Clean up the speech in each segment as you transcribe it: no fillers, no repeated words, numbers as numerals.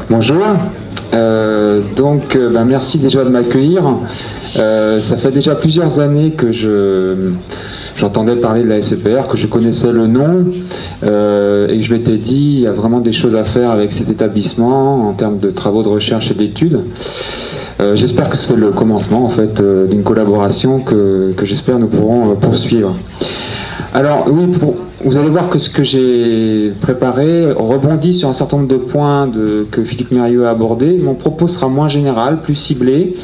Bonjour. Merci déjà de m'accueillir. Ça fait déjà plusieurs années que j'entendais parler de la SEPR, que je connaissais le nom et que je m'étais dit il y a vraiment des choses à faire avec cet établissement en termes de travaux de recherche et d'études. J'espère que c'est le commencement en fait d'une collaboration que j'espère nous pourrons poursuivre. Alors oui, vous allez voir que ce que j'ai préparé rebondit sur un certain nombre de points que Philippe Mérieux a abordé. Mon propos sera moins général, plus ciblé.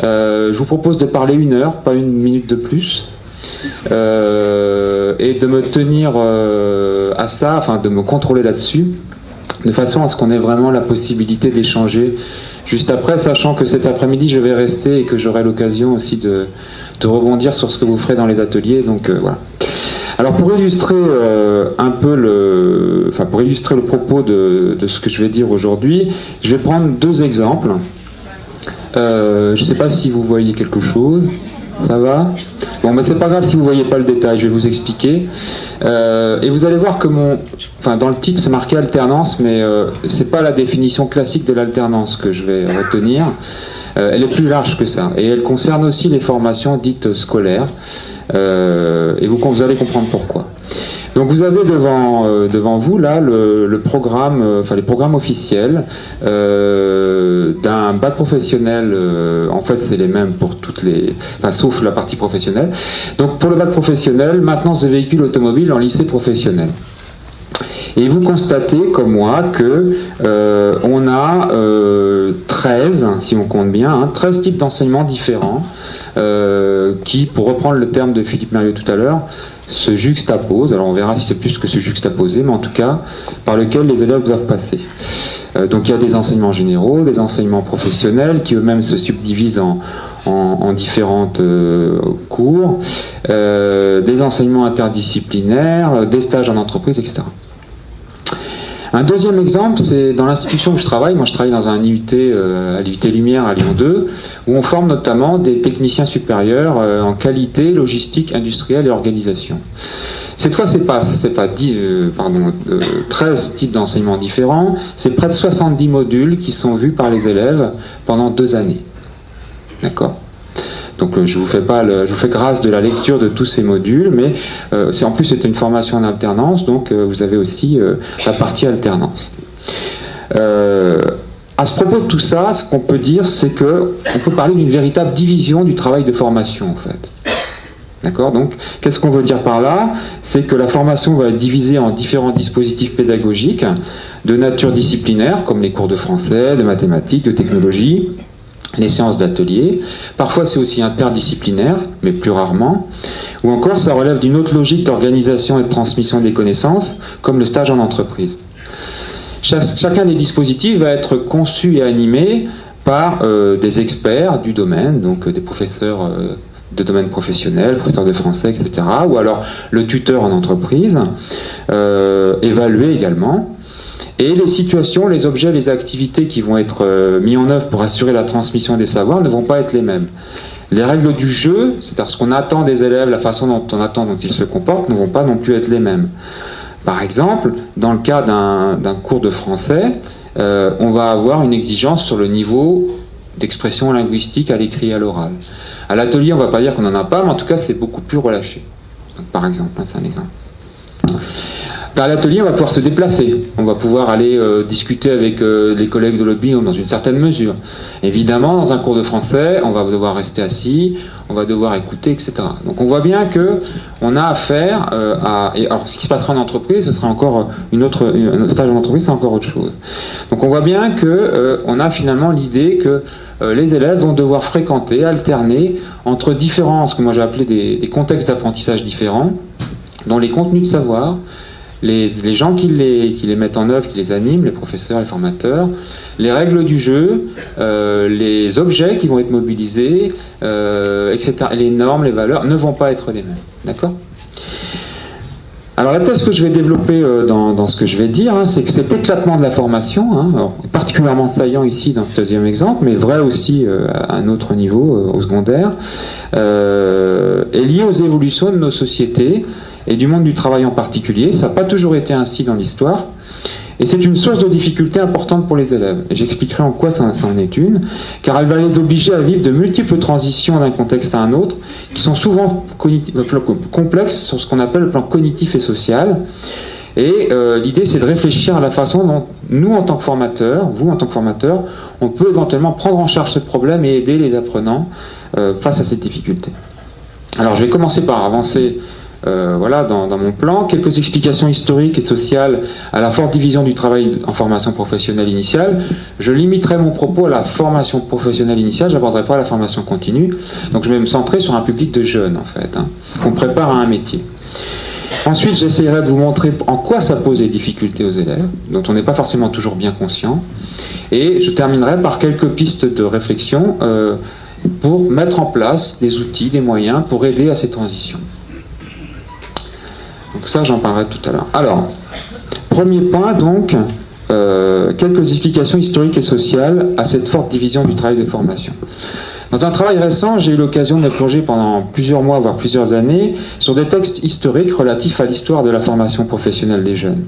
Je vous propose de parler 1 heure, pas 1 minute de plus, et de me tenir à ça, enfin de me contrôler là-dessus, de façon à ce qu'on ait vraiment la possibilité d'échanger juste après, sachant que cet après-midi je vais rester et que j'aurai l'occasion aussi de rebondir sur ce que vous ferez dans les ateliers. Donc voilà. Alors pour illustrer pour illustrer le propos de ce que je vais dire aujourd'hui, je vais prendre 2 exemples. Je ne sais pas si vous voyez quelque chose. Ça va? Bon, mais c'est pas grave si vous voyez pas le détail, je vais vous expliquer. Et vous allez voir que dans le titre c'est marqué alternance, mais c'est pas la définition classique de l'alternance que je vais retenir. Elle est plus large que ça, et elle concerne aussi les formations dites scolaires. Et vous allez comprendre pourquoi. Donc vous avez devant vous là le programme, les programmes officiels d'un bac professionnel. En fait, c'est les mêmes pour sauf la partie professionnelle. Donc pour le bac professionnel, maintenance de véhicules automobiles en lycée professionnel. Et vous constatez, comme moi, que on a 13, si on compte bien, 13 types d'enseignements différents qui, pour reprendre le terme de Philippe Mérieux tout à l'heure, se juxtaposent. Alors on verra si c'est plus que se juxtaposer, mais en tout cas, par lequel les élèves doivent passer. Donc il y a des enseignements généraux, des enseignements professionnels qui eux-mêmes se subdivisent en différentes cours, des enseignements interdisciplinaires, des stages en entreprise, etc. Un deuxième exemple, c'est dans l'institution où je travaille. Moi, je travaille dans un IUT, à l'IUT Lumière à Lyon 2, où on forme notamment des techniciens supérieurs en qualité, logistique, industrielle et organisation. Cette fois, c'est pas 13 types d'enseignements différents, c'est près de 70 modules qui sont vus par les élèves pendant 2 années. D'accord ? Donc je vous fais grâce de la lecture de tous ces modules, mais en plus c'est une formation en alternance, donc vous avez aussi la partie alternance. À ce propos de tout ça, ce qu'on peut dire, c'est qu'on peut parler d'une véritable division du travail de formation en fait. D'accord ? Donc qu'est-ce qu'on veut dire par là ? C'est que la formation va être divisée en différents dispositifs pédagogiques de nature disciplinaire, comme les cours de français, de mathématiques, de technologie, les séances d'atelier. Parfois c'est aussi interdisciplinaire, mais plus rarement. Ou encore ça relève d'une autre logique d'organisation et de transmission des connaissances, comme le stage en entreprise. Chacun des dispositifs va être conçu et animé par des experts du domaine, donc des professeurs de domaine professionnel, professeurs de français, etc. Ou alors le tuteur en entreprise, évalué également. Et les situations, les objets, les activités qui vont être mis en œuvre pour assurer la transmission des savoirs ne vont pas être les mêmes. Les règles du jeu, c'est-à-dire ce qu'on attend des élèves, la façon dont on attend dont ils se comportent, ne vont pas non plus être les mêmes. Par exemple, dans le cas d'un cours de français, on va avoir une exigence sur le niveau d'expression linguistique à l'écrit et à l'oral. À l'atelier, on ne va pas dire qu'on n'en a pas, mais en tout cas, c'est beaucoup plus relâché. Donc, par exemple, c'est un exemple. Dans l'atelier, on va pouvoir se déplacer, on va pouvoir aller discuter avec les collègues de l'autre binôme dans une certaine mesure. Évidemment, dans un cours de français, on va devoir rester assis, on va devoir écouter, etc. Donc on voit bien qu'on a affaire alors ce qui se passera en entreprise, ce sera encore un stage en entreprise, c'est encore autre chose. Donc on voit bien qu'on a finalement l'idée que les élèves vont devoir fréquenter, alterner entre différents, ce que moi j'ai appelé des contextes d'apprentissage différents, dont les contenus de savoir, les gens qui les mettent en œuvre, qui les animent, les professeurs, les formateurs, les règles du jeu, les objets qui vont être mobilisés, etc. Les normes, les valeurs ne vont pas être les mêmes. D'accord ? Alors la thèse que je vais développer dans ce que je vais dire, c'est que cet éclatement de la formation, alors, particulièrement saillant ici dans ce 2e exemple, mais vrai aussi à un autre niveau, au secondaire, est lié aux évolutions de nos sociétés et du monde du travail en particulier. Ça n'a pas toujours été ainsi dans l'histoire. Et c'est une source de difficulté importante pour les élèves. Et j'expliquerai en quoi ça en est une, car elle va les obliger à vivre de multiples transitions d'un contexte à un autre, qui sont souvent complexes sur ce qu'on appelle le plan cognitif et social. Et l'idée, c'est de réfléchir à la façon dont nous, en tant que formateurs, vous, en tant que formateurs, on peut éventuellement prendre en charge ce problème et aider les apprenants face à cette difficulté. Alors, je vais commencer par avancer voilà, dans mon plan, quelques explications historiques et sociales à la forte division du travail en formation professionnelle initiale. Je limiterai mon propos à la formation professionnelle initiale, je n'aborderai pas la formation continue. Donc je vais me centrer sur un public de jeunes, en fait, qu'on prépare à un métier. Ensuite, j'essaierai de vous montrer en quoi ça pose des difficultés aux élèves, dont on n'est pas forcément toujours bien conscient. Et je terminerai par quelques pistes de réflexion pour mettre en place des outils, des moyens pour aider à ces transitions. Donc ça, j'en parlerai tout à l'heure. Alors, premier point, donc, quelques explications historiques et sociales à cette forte division du travail de formation. Dans un travail récent, j'ai eu l'occasion de me plonger pendant plusieurs mois, voire plusieurs années, sur des textes historiques relatifs à l'histoire de la formation professionnelle des jeunes.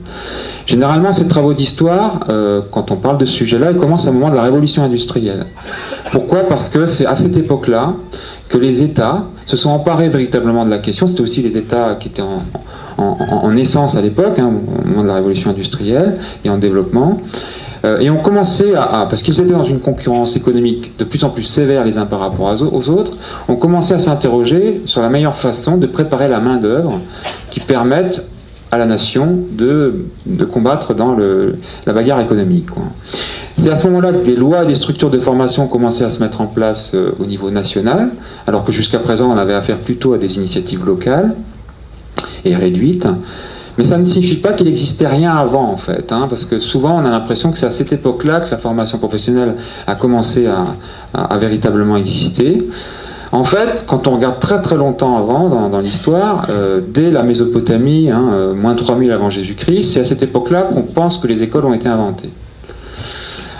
Généralement, ces travaux d'histoire, quand on parle de ce sujet-là, ils commencent à un moment de la révolution industrielle. Pourquoi? Parce que c'est à cette époque-là que les États se sont emparés véritablement de la question. C'était aussi les États qui étaient en naissance à l'époque, au moment de la révolution industrielle et en développement. Et ont commencé parce qu'ils étaient dans une concurrence économique de plus en plus sévère les uns par rapport aux autres, ont commencé à s'interroger sur la meilleure façon de préparer la main-d'œuvre qui permette à la nation de combattre dans la bagarre économique, quoi. C'est à ce moment-là que des lois et des structures de formation ont commencé à se mettre en place au niveau national, alors que jusqu'à présent on avait affaire plutôt à des initiatives locales et réduites. Mais ça ne signifie pas qu'il n'existait rien avant, en fait, parce que souvent on a l'impression que c'est à cette époque-là que la formation professionnelle a commencé à véritablement exister. En fait, quand on regarde très très longtemps avant dans l'histoire, dès la Mésopotamie, moins 3000 avant Jésus-Christ, c'est à cette époque-là qu'on pense que les écoles ont été inventées.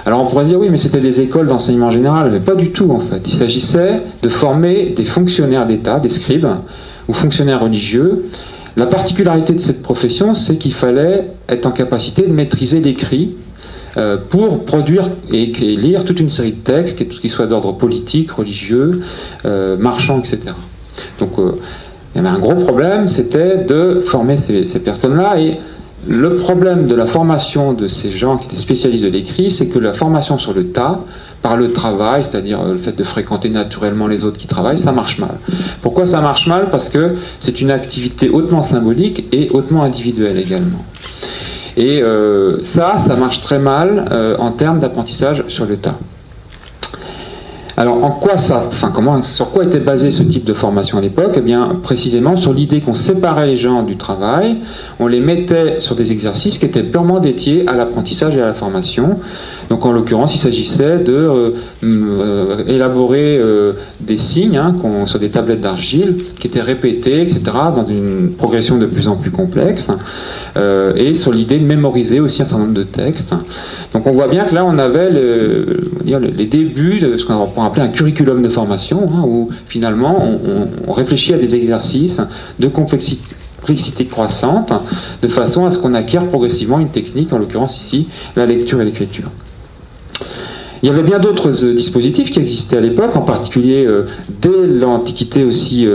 Alors on pourrait dire oui, mais c'était des écoles d'enseignement général, mais pas du tout en fait. Il s'agissait de former des fonctionnaires d'État, des scribes ou fonctionnaires religieux. La particularité de cette profession, c'est qu'il fallait être en capacité de maîtriser l'écrit pour produire et lire toute une série de textes qui soient d'ordre politique, religieux, marchand, etc. Donc il y avait un gros problème, c'était de former ces personnes-là. Et le problème de la formation de ces gens qui étaient spécialistes de l'écrit, c'est que la formation sur le tas, par le travail, c'est-à-dire le fait de fréquenter naturellement les autres qui travaillent, ça marche mal. Pourquoi ça marche mal? Parce que c'est une activité hautement symbolique et hautement individuelle également. Et ça marche très mal en termes d'apprentissage sur le tas. Alors, sur quoi était basé ce type de formation à l'époque? Eh bien, précisément sur l'idée qu'on séparait les gens du travail, on les mettait sur des exercices qui étaient purement dédiés à l'apprentissage et à la formation. Donc, en l'occurrence, il s'agissait de élaborer des signes sur des tablettes d'argile qui étaient répétés, etc., dans une progression de plus en plus complexe, et sur l'idée de mémoriser aussi un certain nombre de textes. Donc, on voit bien que là, on avait les débuts de ce qu'on pourrait appeler un curriculum de formation, où finalement on réfléchit à des exercices de complexité croissante, de façon à ce qu'on acquiert progressivement une technique, en l'occurrence ici, la lecture et l'écriture. Il y avait bien d'autres dispositifs qui existaient à l'époque, en particulier dès l'Antiquité aussi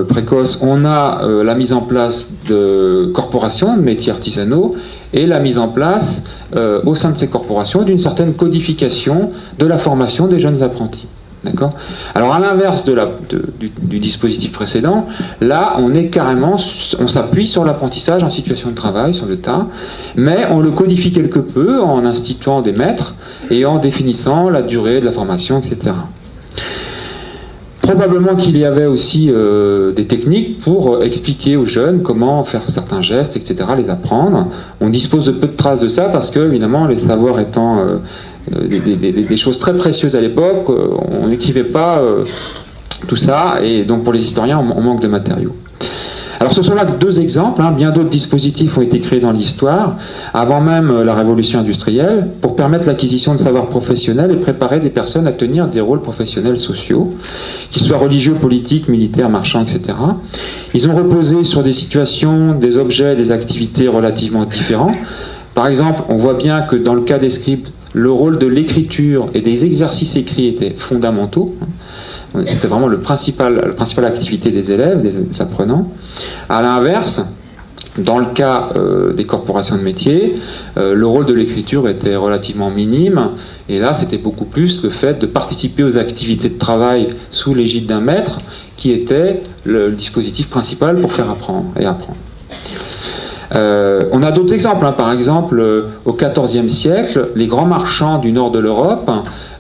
précoce, on a la mise en place de corporations, de métiers artisanaux, et la mise en place au sein de ces corporations d'une codification de la formation des jeunes apprentis. D'accord ? Alors à l'inverse du dispositif précédent, là on s'appuie sur l'apprentissage en situation de travail, sur le tas, mais on le codifie quelque peu en instituant des maîtres et en définissant la durée de la formation, etc. Probablement qu'il y avait aussi des techniques pour expliquer aux jeunes comment faire certains gestes, etc., les apprendre. On dispose de peu de traces de ça parce que, évidemment, les savoirs étant des choses très précieuses à l'époque, on n'écrivait pas tout ça, et donc pour les historiens, on manque de matériaux. Alors ce sont là que deux exemples, bien d'autres dispositifs ont été créés dans l'histoire, avant même la révolution industrielle, pour permettre l'acquisition de savoirs professionnels et préparer des personnes à tenir des rôles professionnels sociaux, qu'ils soient religieux, politiques, militaires, marchands, etc. Ils ont reposé sur des situations, des objets, des activités relativement différents. Par exemple, on voit bien que dans le cas des scripts, le rôle de l'écriture et des exercices écrits étaient fondamentaux. C'était vraiment la principale activité des élèves, des apprenants. À l'inverse, dans le cas des corporations de métiers, le rôle de l'écriture était relativement minime, et là c'était beaucoup plus le fait de participer aux activités de travail sous l'égide d'un maître qui était le dispositif principal pour faire apprendre et apprendre. On a d'autres exemples, hein. Par exemple, au XIVe siècle, les grands marchands du nord de l'Europe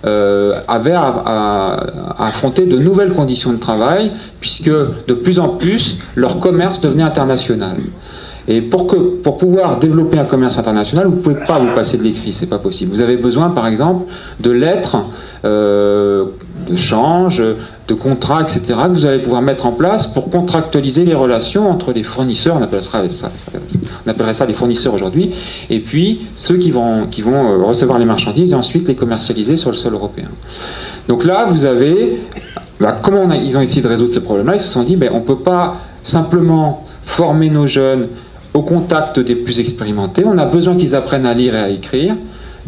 avaient à affronter de nouvelles conditions de travail, puisque de plus en plus, leur commerce devenait international. Et pour pouvoir développer un commerce international, vous ne pouvez pas vous passer de l'écrit, c'est pas possible. Vous avez besoin, par exemple, de lettres, de change, de contrats, etc., que vous allez pouvoir mettre en place pour contractualiser les relations entre les fournisseurs, on appellerait ça les fournisseurs aujourd'hui, et puis ceux qui vont recevoir les marchandises et ensuite les commercialiser sur le sol européen. Donc là, vous avez... comment ils ont essayé de résoudre ces problèmes-là? Ils se sont dit, on ne peut pas simplement former nos jeunes au contact des plus expérimentés, on a besoin qu'ils apprennent à lire et à écrire,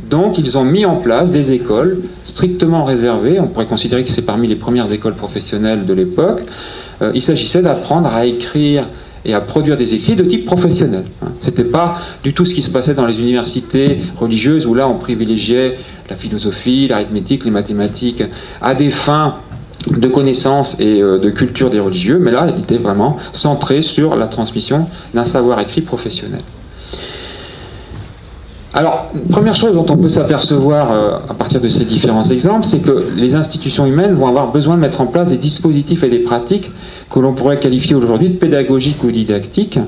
donc ils ont mis en place des écoles strictement réservées, on pourrait considérer que c'est parmi les premières écoles professionnelles de l'époque. Il s'agissait d'apprendre à écrire et à produire des écrits de type professionnel. C'était pas du tout ce qui se passait dans les universités religieuses, où là on privilégiait la philosophie, l'arithmétique, les mathématiques, à des fins de connaissances et de culture des religieux, mais là, il était vraiment centré sur la transmission d'un savoir écrit professionnel. Alors, première chose dont on peut s'apercevoir à partir de ces différents exemples, c'est que les institutions humaines vont avoir besoin de mettre en place des dispositifs et des pratiques que l'on pourrait qualifier aujourd'hui de pédagogiques ou didactiques.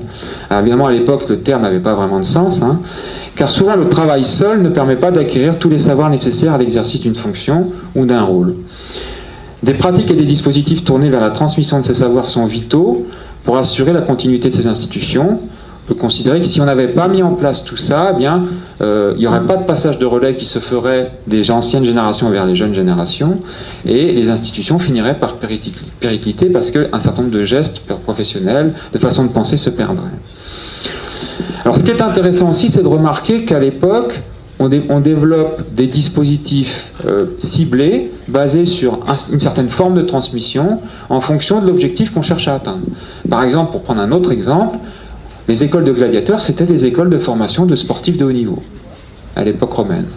Alors, évidemment, à l'époque, le terme n'avait pas vraiment de sens, hein, car souvent le travail seul ne permet pas d'acquérir tous les savoirs nécessaires à l'exercice d'une fonction ou d'un rôle. Des pratiques et des dispositifs tournés vers la transmission de ces savoirs sont vitaux pour assurer la continuité de ces institutions. On peut considérer que si on n'avait pas mis en place tout ça, il n'y aurait pas de passage de relais qui se ferait des anciennes générations vers les jeunes générations, et les institutions finiraient par péricliter parce qu'un certain nombre de gestes professionnels, de façon de penser, se perdraient. Alors ce qui est intéressant aussi, c'est de remarquer qu'à l'époque, on développe des dispositifs ciblés, basés sur une certaine forme de transmission, en fonction de l'objectif qu'on cherche à atteindre. Par exemple, pour prendre un autre exemple, les écoles de gladiateurs, c'était des écoles de formation de sportifs de haut niveau, à l'époque romaine.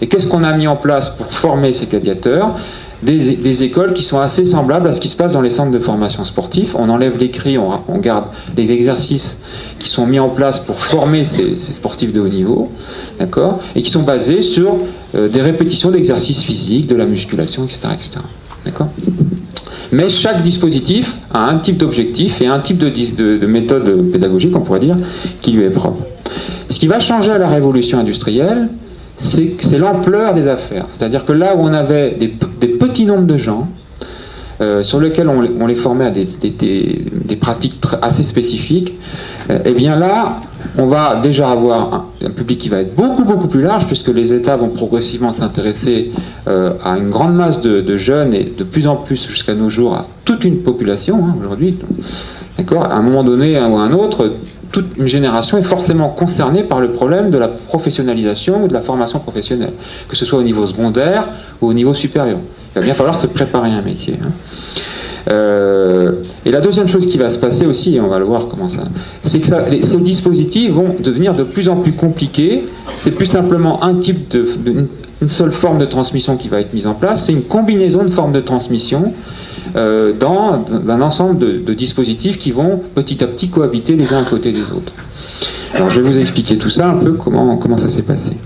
Et qu'est-ce qu'on a mis en place pour former ces gladiateurs? Des écoles qui sont assez semblables à ce qui se passe dans les centres de formation sportifs. On enlève l'écrit, on garde les exercices qui sont mis en place pour former ces sportifs de haut niveau, d'accord, et qui sont basés sur des répétitions d'exercices physiques, de la musculation, etc., etc., d'accord. Mais chaque dispositif a un type d'objectif et un type de méthode pédagogique, on pourrait dire, qui lui est propre. Ce qui va changer à la révolution industrielle, c'est l'ampleur des affaires. C'est-à-dire que là où on avait des petits nombres de gens, sur lesquels on les formait à des pratiques assez spécifiques, et bien là, on va déjà avoir un public qui va être beaucoup plus large, puisque les États vont progressivement s'intéresser à une grande masse de jeunes, et de plus en plus jusqu'à nos jours à toute une population, hein, aujourd'hui. D'accord ? À un moment donné ou à un autre, toute une génération est forcément concernée par le problème de la professionnalisation ou de la formation professionnelle, que ce soit au niveau secondaire ou au niveau supérieur. Il va bien falloir se préparer à un métier. Hein. Et la deuxième chose qui va se passer aussi, et on va le voir comment ça, c'est que ces dispositifs vont devenir de plus en plus compliqués. C'est plus simplement une seule forme de transmission qui va être mise en place, c'est une combinaison de formes de transmission dans un ensemble de dispositifs qui vont petit à petit cohabiter les uns à côté des autres. Alors je vais vous expliquer tout ça un peu, comment ça s'est passé.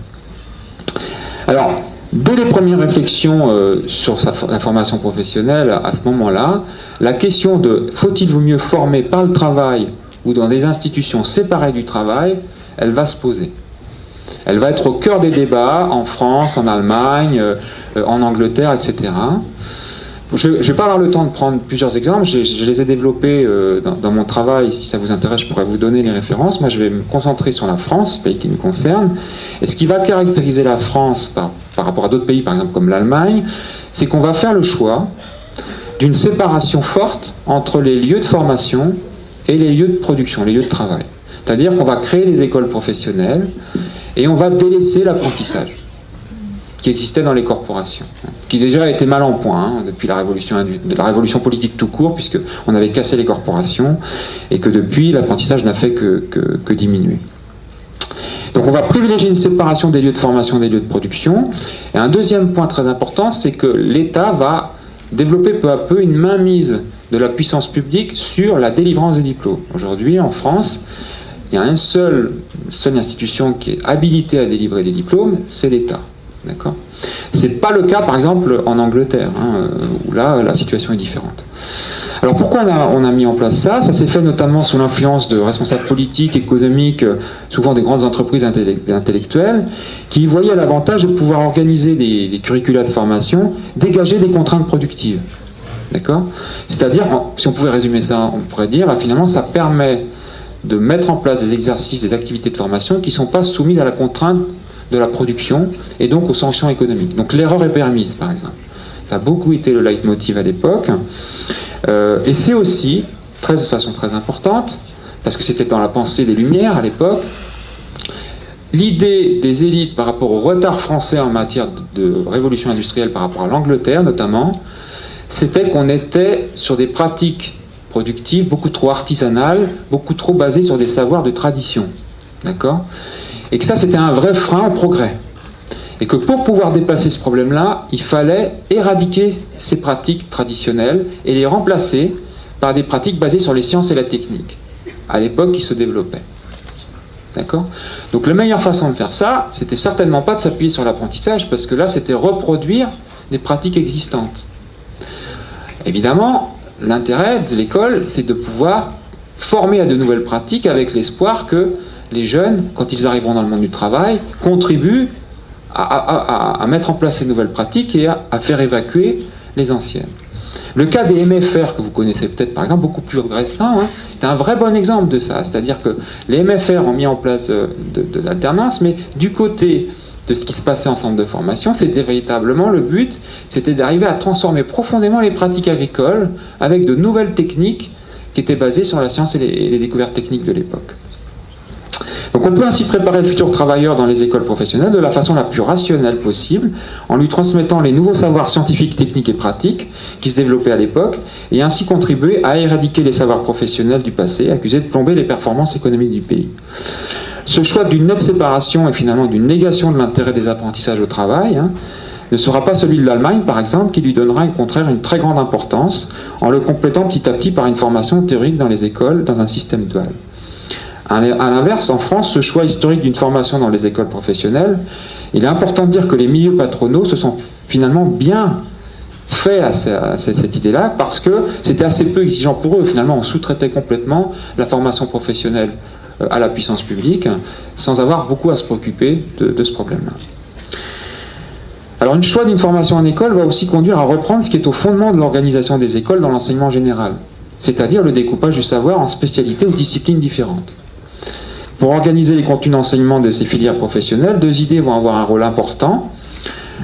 Alors, dès les premières réflexions sur la formation professionnelle, à ce moment-là, la question de faut-il mieux former par le travail ou dans des institutions séparées du travail, elle va se poser. Elle va être au cœur des débats en France, en Allemagne, en Angleterre, etc. Je ne vais pas avoir le temps de prendre plusieurs exemples, je les ai développés dans mon travail. Si ça vous intéresse, je pourrais vous donner les références. Moi, je vais me concentrer sur la France, pays qui me concerne. Et ce qui va caractériser la France par rapport à d'autres pays, par exemple comme l'Allemagne, c'est qu'on va faire le choix d'une séparation forte entre les lieux de formation et les lieux de production, les lieux de travail. C'est-à-dire qu'on va créer des écoles professionnelles et on va délaisser l'apprentissage qui existait dans les corporations, qui déjà était mal en point depuis la révolution politique tout court, puisqu'on avait cassé les corporations, et que depuis, l'apprentissage n'a fait que diminuer. Donc on va privilégier une séparation des lieux de formation des lieux de production. Et un deuxième point très important, c'est que l'État va développer peu à peu une mainmise de la puissance publique sur la délivrance des diplômes. Aujourd'hui, en France, il y a une seule institution qui est habilitée à délivrer des diplômes, c'est l'État. D'accord ? C'est pas le cas, par exemple, en Angleterre, où là, la situation est différente. Alors pourquoi on a mis en place ça ? Ça s'est fait notamment sous l'influence de responsables politiques, économiques, souvent des grandes entreprises intellectuelles, qui voyaient l'avantage de pouvoir organiser des curricula de formation, dégager des contraintes productives. D'accord ? C'est-à-dire, si on pouvait résumer ça, on pourrait dire, finalement, ça permet de mettre en place des exercices, des activités de formation qui ne sont pas soumises à la contrainte de la production et donc aux sanctions économiques. Donc l'erreur est permise, par exemple. Ça a beaucoup été le leitmotiv à l'époque. Et c'est aussi, de façon très importante, parce que c'était dans la pensée des Lumières à l'époque, l'idée des élites par rapport au retard français en matière de révolution industrielle par rapport à l'Angleterre notamment, c'était qu'on était sur des pratiques productives beaucoup trop artisanales, beaucoup trop basées sur des savoirs de tradition. D'accord ? Et que ça, c'était un vrai frein au progrès. Et que pour pouvoir dépasser ce problème-là, il fallait éradiquer ces pratiques traditionnelles et les remplacer par des pratiques basées sur les sciences et la technique, à l'époque qui se développaient. D'accord ? Donc la meilleure façon de faire ça, c'était certainement pas de s'appuyer sur l'apprentissage, parce que là, c'était reproduire des pratiques existantes. Évidemment, l'intérêt de l'école, c'est de pouvoir former à de nouvelles pratiques avec l'espoir que les jeunes, quand ils arriveront dans le monde du travail, contribuent à mettre en place ces nouvelles pratiques et à faire évacuer les anciennes. Le cas des MFR, que vous connaissez peut-être par exemple, beaucoup plus récent, est un vrai bon exemple de ça. C'est-à-dire que les MFR ont mis en place de l'alternance, mais du côté de ce qui se passait en centre de formation, c'était véritablement le but, c'était d'arriver à transformer profondément les pratiques agricoles avec de nouvelles techniques qui étaient basées sur la science et les découvertes techniques de l'époque. Donc on peut ainsi préparer le futur travailleur dans les écoles professionnelles de la façon la plus rationnelle possible, en lui transmettant les nouveaux savoirs scientifiques, techniques et pratiques qui se développaient à l'époque, et ainsi contribuer à éradiquer les savoirs professionnels du passé, accusés de plomber les performances économiques du pays. Ce choix d'une nette séparation et finalement d'une négation de l'intérêt des apprentissages au travail ne sera pas celui de l'Allemagne, par exemple, qui lui donnera au contraire une très grande importance, en le complétant petit à petit par une formation théorique dans les écoles, dans un système dual. À l'inverse, en France, ce choix historique d'une formation dans les écoles professionnelles, il est important de dire que les milieux patronaux se sont finalement bien faits à cette idée-là, parce que c'était assez peu exigeant pour eux. Finalement, on sous-traitait complètement la formation professionnelle à la puissance publique, sans avoir beaucoup à se préoccuper de ce problème-là. Alors, le choix d'une formation en école va aussi conduire à reprendre ce qui est au fondement de l'organisation des écoles dans l'enseignement général, c'est-à-dire le découpage du savoir en spécialités ou disciplines différentes. Pour organiser les contenus d'enseignement de ces filières professionnelles, deux idées vont avoir un rôle important.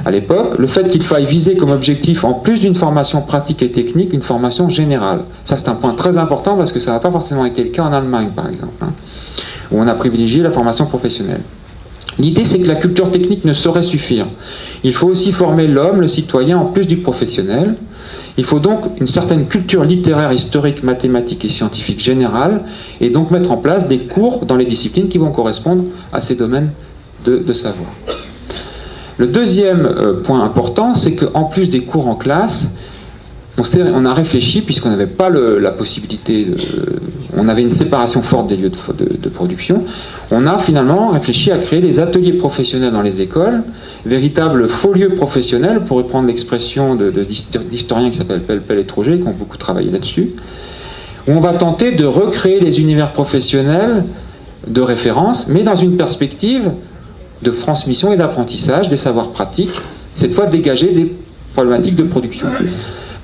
À l'époque, le fait qu'il faille viser comme objectif, en plus d'une formation pratique et technique, une formation générale. Ça, c'est un point très important parce que ça n'a pas forcément été le cas en Allemagne, par exemple, où on a privilégié la formation professionnelle. L'idée, c'est que la culture technique ne saurait suffire. Il faut aussi former l'homme, le citoyen, en plus du professionnel. Il faut donc une certaine culture littéraire, historique, mathématique et scientifique générale, et donc mettre en place des cours dans les disciplines qui vont correspondre à ces domaines de savoir. Le deuxième point important, c'est qu'en plus des cours en classe, on a réfléchi, puisqu'on n'avait pas la possibilité, on avait une séparation forte des lieux de production, on a finalement réfléchi à créer des ateliers professionnels dans les écoles, véritables faux lieux professionnels, pour reprendre l'expression d'historiens qui s'appellent Pelpel et Troget, qui ont beaucoup travaillé là-dessus, où on va tenter de recréer les univers professionnels de référence, mais dans une perspective de transmission et d'apprentissage des savoirs pratiques, cette fois dégager des problématiques de production.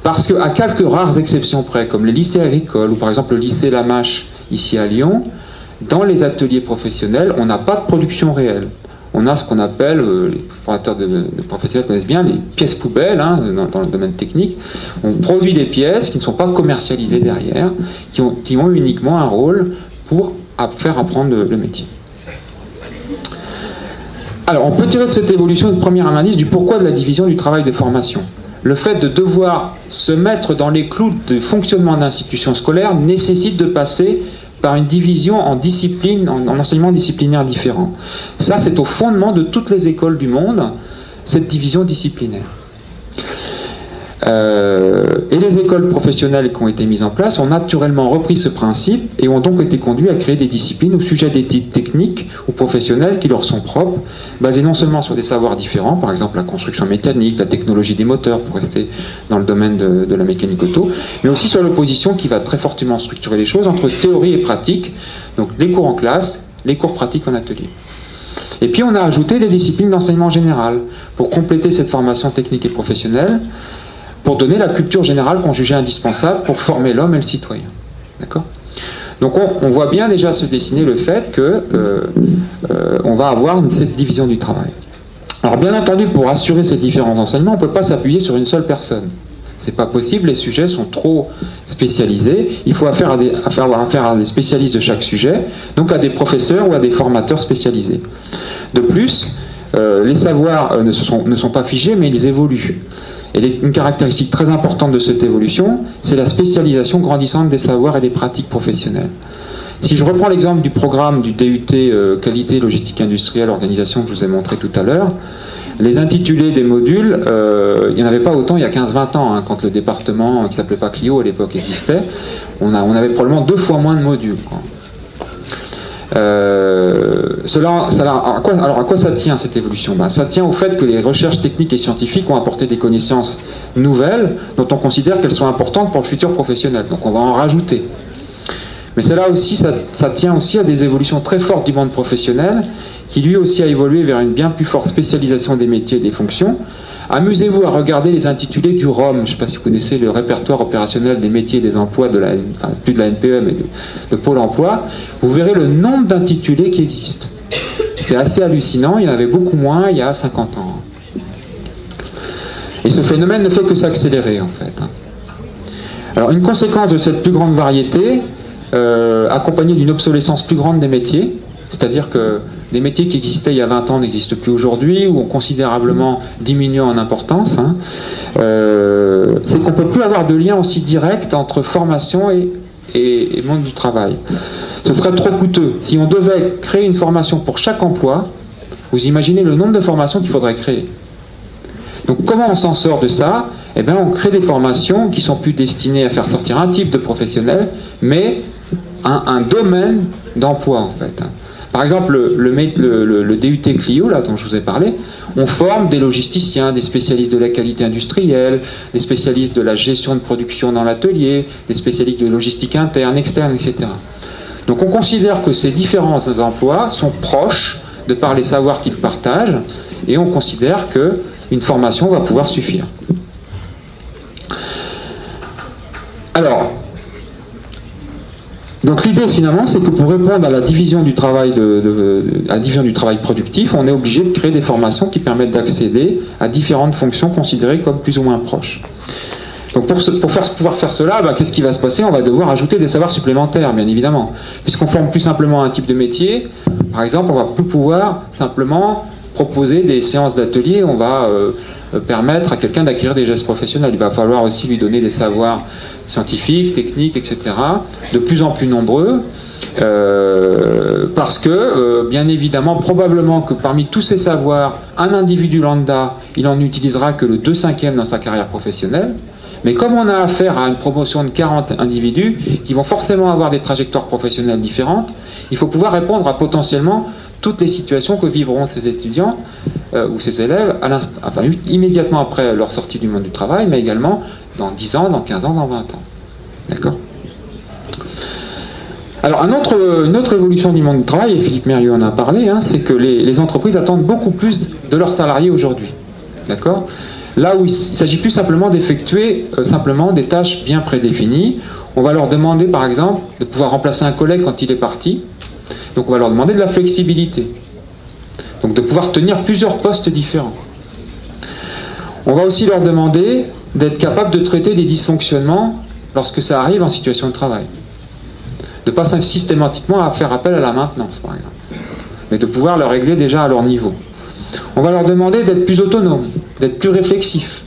Parce qu'à quelques rares exceptions près, comme les lycées agricoles, ou par exemple le lycée Lamache, ici à Lyon, dans les ateliers professionnels, on n'a pas de production réelle. On a ce qu'on appelle, les formateurs de professionnels connaissent bien, les pièces poubelles, dans le domaine technique. On produit des pièces qui ne sont pas commercialisées derrière, qui ont uniquement un rôle pour faire apprendre le métier. Alors, on peut tirer de cette évolution une première analyse du pourquoi de la division du travail de formation. Le fait de devoir se mettre dans les clous de fonctionnement d'institutions scolaires nécessite de passer par une division en disciplines, en enseignements disciplinaires différents. Ça, c'est au fondement de toutes les écoles du monde, cette division disciplinaire. Et les écoles professionnelles qui ont été mises en place ont naturellement repris ce principe et ont donc été conduits à créer des disciplines ou sujets d'études techniques ou professionnelles qui leur sont propres, basés non seulement sur des savoirs différents, par exemple la construction mécanique, la technologie des moteurs, pour rester dans le domaine de la mécanique auto, mais aussi sur l'opposition qui va très fortement structurer les choses entre théorie et pratique, donc les cours en classe, les cours pratiques en atelier. Et puis on a ajouté des disciplines d'enseignement général pour compléter cette formation technique et professionnelle, pour donner la culture générale qu'on jugeait indispensable pour former l'homme et le citoyen. D'accord ? Donc on voit bien déjà se dessiner le fait que on va avoir cette division du travail. Alors bien entendu, pour assurer ces différents enseignements, on ne peut pas s'appuyer sur une seule personne. C'est pas possible, les sujets sont trop spécialisés. Il faut avoir affaire à des spécialistes de chaque sujet, donc à des professeurs ou à des formateurs spécialisés. De plus, les savoirs ne sont pas figés, mais ils évoluent. Et une caractéristique très importante de cette évolution, c'est la spécialisation grandissante des savoirs et des pratiques professionnelles. Si je reprends l'exemple du programme du DUT Qualité, Logistique Industrielle, Organisation que je vous ai montré tout à l'heure, les intitulés des modules, il n'y en avait pas autant il y a 15-20 ans, hein, quand le département qui ne s'appelait pas Clio à l'époque existait, on avait probablement 2 fois moins de modules, quoi. Alors à quoi ça tient cette évolution? Ça tient au fait que les recherches techniques et scientifiques ont apporté des connaissances nouvelles dont on considère qu'elles sont importantes pour le futur professionnel, donc on va en rajouter. Mais cela aussi, ça tient aussi à des évolutions très fortes du monde professionnel qui lui aussi a évolué vers une bien plus forte spécialisation des métiers et des fonctions. Amusez-vous à regarder les intitulés du ROM, je ne sais pas si vous connaissez le répertoire opérationnel des métiers et des emplois, plus de la NPE, mais de Pôle emploi. Vous verrez le nombre d'intitulés qui existent. C'est assez hallucinant, il y en avait beaucoup moins il y a 50 ans. Et ce phénomène ne fait que s'accélérer en fait. Alors une conséquence de cette plus grande variété, accompagnée d'une obsolescence plus grande des métiers, c'est-à-dire que des métiers qui existaient il y a 20 ans n'existent plus aujourd'hui ou ont considérablement diminué en importance, hein, c'est qu'on ne peut plus avoir de lien aussi direct entre formation et monde du travail. Ce serait trop coûteux. Si on devait créer une formation pour chaque emploi, vous imaginez le nombre de formations qu'il faudrait créer. Donc comment on s'en sort de ça? Eh bien, on crée des formations qui sont plus destinées à faire sortir un type de professionnel, mais un domaine d'emploi en fait. Par exemple, le DUT Clio, là, dont je vous ai parlé, on forme des logisticiens, des spécialistes de la qualité industrielle, des spécialistes de la gestion de production dans l'atelier, des spécialistes de logistique interne, externe, etc. Donc on considère que ces différents emplois sont proches de par les savoirs qu'ils partagent, et on considère qu'une formation va pouvoir suffire. Alors, donc l'idée finalement, c'est que pour répondre à la division du travail, productif, on est obligé de créer des formations qui permettent d'accéder à différentes fonctions considérées comme plus ou moins proches. Donc pour pouvoir faire cela, qu'est-ce qui va se passer? On va devoir ajouter des savoirs supplémentaires, bien évidemment. Puisqu'on forme plus simplement un type de métier, par exemple, on va plus pouvoir simplement proposer des séances d'atelier, on va permettre à quelqu'un d'acquérir des gestes professionnels. Il va falloir aussi lui donner des savoirs scientifiques, techniques, etc., de plus en plus nombreux, parce que, bien évidemment, probablement que parmi tous ces savoirs, un individu lambda, il n'en utilisera que le 2/5 dans sa carrière professionnelle, mais comme on a affaire à une promotion de 40 individus, qui vont forcément avoir des trajectoires professionnelles différentes, il faut pouvoir répondre à potentiellement toutes les situations que vivront ces étudiants ou ces élèves immédiatement après leur sortie du monde du travail, mais également dans 10 ans, dans 15 ans, dans 20 ans. D'accord ? Alors, une autre évolution du monde du travail, et Philippe Mérieux en a parlé, hein, c'est que les entreprises attendent beaucoup plus de leurs salariés aujourd'hui. D'accord ? Là où il ne s'agit plus simplement d'effectuer simplement des tâches bien prédéfinies, on va leur demander par exemple de pouvoir remplacer un collègue quand il est parti. Donc on va leur demander de la flexibilité. Donc de pouvoir tenir plusieurs postes différents. On va aussi leur demander d'être capable de traiter des dysfonctionnements lorsque ça arrive en situation de travail. De ne pas systématiquement faire appel à la maintenance par exemple. Mais de pouvoir le régler déjà à leur niveau. On va leur demander d'être plus autonomes, d'être plus réflexifs.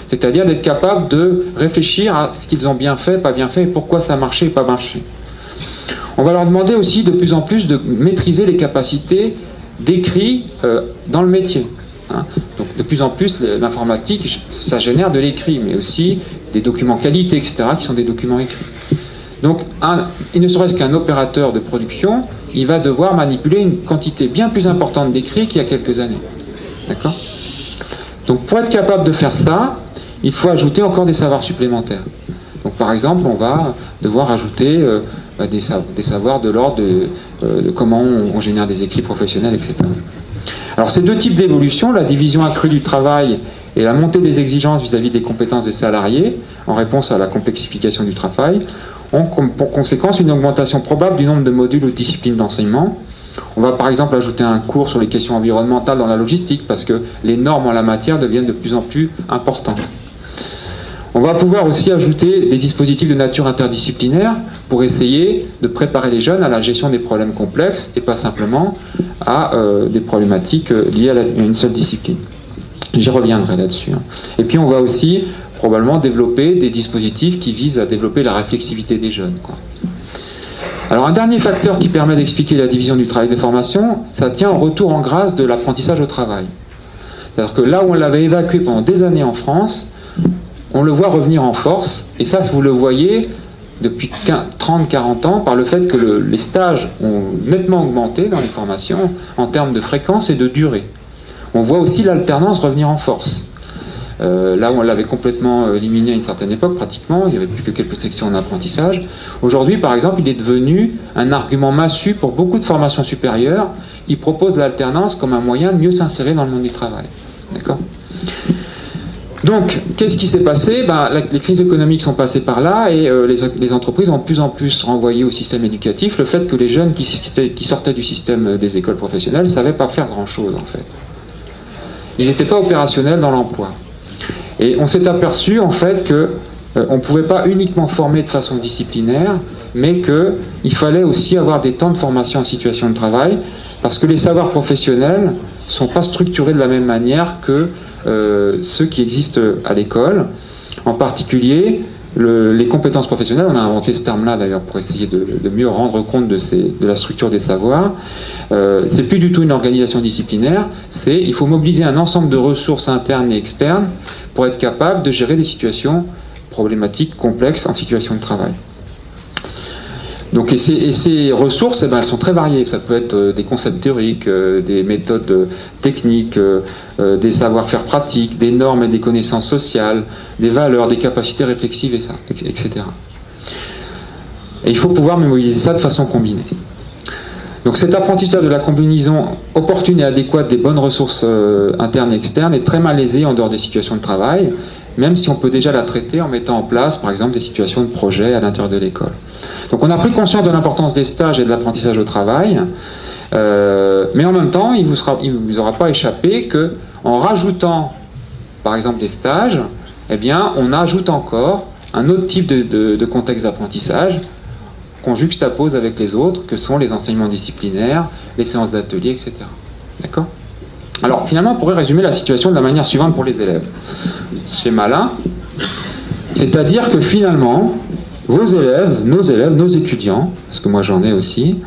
C'est-à-dire d'être capables de réfléchir à ce qu'ils ont bien fait, pas bien fait, et pourquoi ça a marché et pas marché. On va leur demander aussi de plus en plus de maîtriser les capacités d'écrit dans le métier. Hein. Donc de plus en plus, l'informatique, ça génère de l'écrit, mais aussi des documents qualité, etc., qui sont des documents écrits. Donc, il ne serait-ce qu'un opérateur de production, il va devoir manipuler une quantité bien plus importante d'écrits qu'il y a quelques années. D'accord ? Donc, pour être capable de faire ça, il faut ajouter encore des savoirs supplémentaires. Donc, par exemple, on va devoir ajouter des savoirs de l'ordre de comment on génère des écrits professionnels, etc. Alors, ces deux types d'évolution, la division accrue du travail et la montée des exigences vis-à-vis des compétences des salariés, en réponse à la complexification du travail, ont pour conséquence une augmentation probable du nombre de modules ou de disciplines d'enseignement. On va par exemple ajouter un cours sur les questions environnementales dans la logistique, parce que les normes en la matière deviennent de plus en plus importantes. On va pouvoir aussi ajouter des dispositifs de nature interdisciplinaire pour essayer de préparer les jeunes à la gestion des problèmes complexes et pas simplement à des problématiques liées à une seule discipline. J'y reviendrai là-dessus. Et puis on va aussi probablement développer des dispositifs qui visent à développer la réflexivité des jeunes, quoi. Alors un dernier facteur qui permet d'expliquer la division du travail de formation, ça tient au retour en grâce de l'apprentissage au travail. C'est-à-dire que là où on l'avait évacué pendant des années en France, on le voit revenir en force, et ça vous le voyez depuis 30-40 ans par le fait que les stages ont nettement augmenté dans les formations en termes de fréquence et de durée. On voit aussi l'alternance revenir en force. Là où on l'avait complètement éliminé à une certaine époque, pratiquement, il n'y avait plus que quelques sections en apprentissage. Aujourd'hui, par exemple, il est devenu un argument massu pour beaucoup de formations supérieures qui proposent l'alternance comme un moyen de mieux s'insérer dans le monde du travail. D'accord ? Donc, qu'est-ce qui s'est passé ? Les crises économiques sont passées par là et les entreprises ont de plus en plus renvoyé au système éducatif le fait que les jeunes qui sortaient du système des écoles professionnelles ne savaient pas faire grand-chose, en fait. Ils n'étaient pas opérationnels dans l'emploi. Et on s'est aperçu en fait qu'on ne pouvait pas uniquement former de façon disciplinaire, mais qu'il fallait aussi avoir des temps de formation en situation de travail, parce que les savoirs professionnels ne sont pas structurés de la même manière que ceux qui existent à l'école. En particulier, les compétences professionnelles, on a inventé ce terme-là d'ailleurs pour essayer de mieux rendre compte de la structure des savoirs. C'est plus du tout une organisation disciplinaire, il faut mobiliser un ensemble de ressources internes et externes pour être capable de gérer des situations problématiques complexes en situation de travail. Donc, ces ressources, elles sont très variées. Ça peut être des concepts théoriques, des méthodes techniques, des savoir-faire pratiques, des normes et des connaissances sociales, des valeurs, des capacités réflexives, etc. Et il faut pouvoir mobiliser ça de façon combinée. Donc cet apprentissage de la combinaison opportune et adéquate des bonnes ressources internes et externes est très malaisé en dehors des situations de travail, même si on peut déjà la traiter en mettant en place, par exemple, des situations de projet à l'intérieur de l'école. Donc on a pris conscience de l'importance des stages et de l'apprentissage au travail, mais en même temps, il ne vous aura pas échappé qu'en rajoutant, par exemple, des stages, eh bien, on ajoute encore un autre type de contexte d'apprentissage qu'on juxtapose avec les autres, que sont les enseignements disciplinaires, les séances d'atelier, etc. D'accord ? Alors, finalement, on pourrait résumer la situation de la manière suivante pour les élèves. Ce schéma-là, c'est-à-dire que finalement, vos élèves, nos étudiants, parce que moi j'en ai aussi,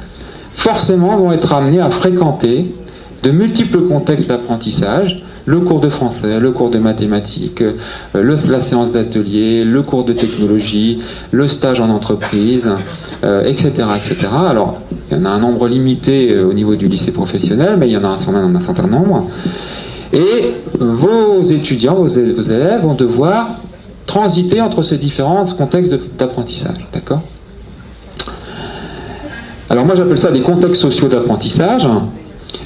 forcément vont être amenés à fréquenter de multiples contextes d'apprentissage, le cours de français, le cours de mathématiques, la séance d'atelier, le cours de technologie, le stage en entreprise, etc., etc. Alors, il y en a un nombre limité au niveau du lycée professionnel, mais il y en a un certain nombre. Et vos étudiants, vos élèves vont devoir transiter entre ces différents contextes d'apprentissage. D'accord ? Alors moi j'appelle ça des contextes sociaux d'apprentissage.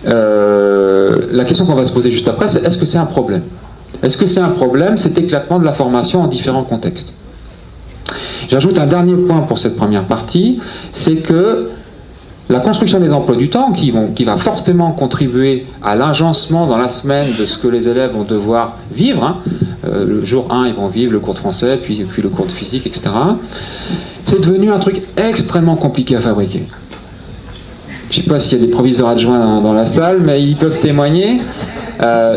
La question qu'on va se poser juste après, c'est est-ce que c'est un problème ? Est-ce que c'est un problème, cet éclatement de la formation en différents contextes ? J'ajoute un dernier point pour cette première partie, c'est que la construction des emplois du temps, qui va fortement contribuer à l'agencement dans la semaine de ce que les élèves vont devoir vivre, hein. Le jour 1, ils vont vivre le cours de français, puis le cours de physique, etc. C'est devenu un truc extrêmement compliqué à fabriquer. Je ne sais pas s'il y a des proviseurs adjoints dans la salle, mais ils peuvent témoigner.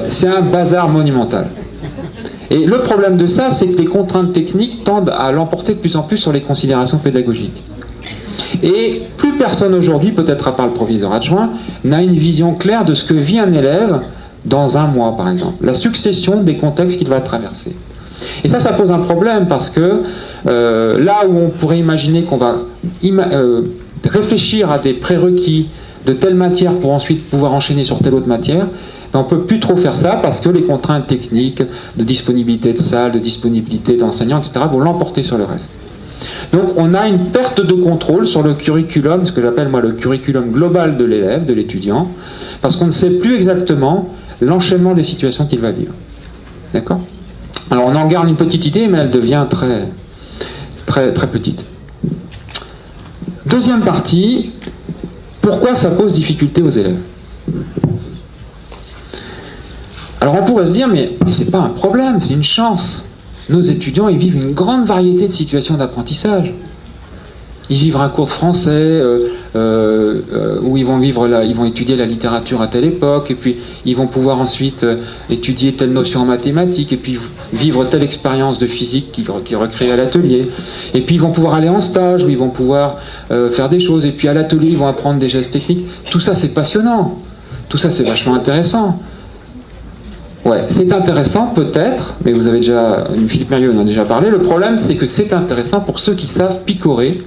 c'est un bazar monumental. Et le problème de ça, c'est que les contraintes techniques tendent à l'emporter de plus en plus sur les considérations pédagogiques. Et plus personne aujourd'hui, peut-être à part le proviseur adjoint, n'a une vision claire de ce que vit un élève dans un mois, par exemple. La succession des contextes qu'il va traverser. Et ça pose un problème parce que là où on pourrait imaginer qu'on va réfléchir à des prérequis de telle matière pour ensuite pouvoir enchaîner sur telle autre matière, on ne peut plus trop faire ça parce que les contraintes techniques de disponibilité de salles, de disponibilité d'enseignants, etc. vont l'emporter sur le reste. Donc on a une perte de contrôle sur le curriculum, ce que j'appelle moi le curriculum global de l'élève, de l'étudiant, parce qu'on ne sait plus exactement l'enchaînement des situations qu'il va vivre. D'accord ? Alors on en garde une petite idée, mais elle devient très, très, très petite. Deuxième partie, pourquoi ça pose difficulté aux élèves ? Alors on pourrait se dire, mais c'est pas un problème, c'est une chance. Nos étudiants, ils vivent une grande variété de situations d'apprentissage. Ils vivent un cours de français où ils vont étudier la littérature à telle époque, et puis ils vont pouvoir ensuite étudier telle notion en mathématiques, et puis vivre telle expérience de physique qui est recréée à l'atelier. Et puis ils vont pouvoir aller en stage où ils vont pouvoir faire des choses, et puis à l'atelier ils vont apprendre des gestes techniques. Tout ça c'est passionnant, tout ça c'est vachement intéressant. Ouais, c'est intéressant peut-être, mais vous avez déjà, Philippe Mérieux en a déjà parlé, le problème c'est que c'est intéressant pour ceux qui savent picorer,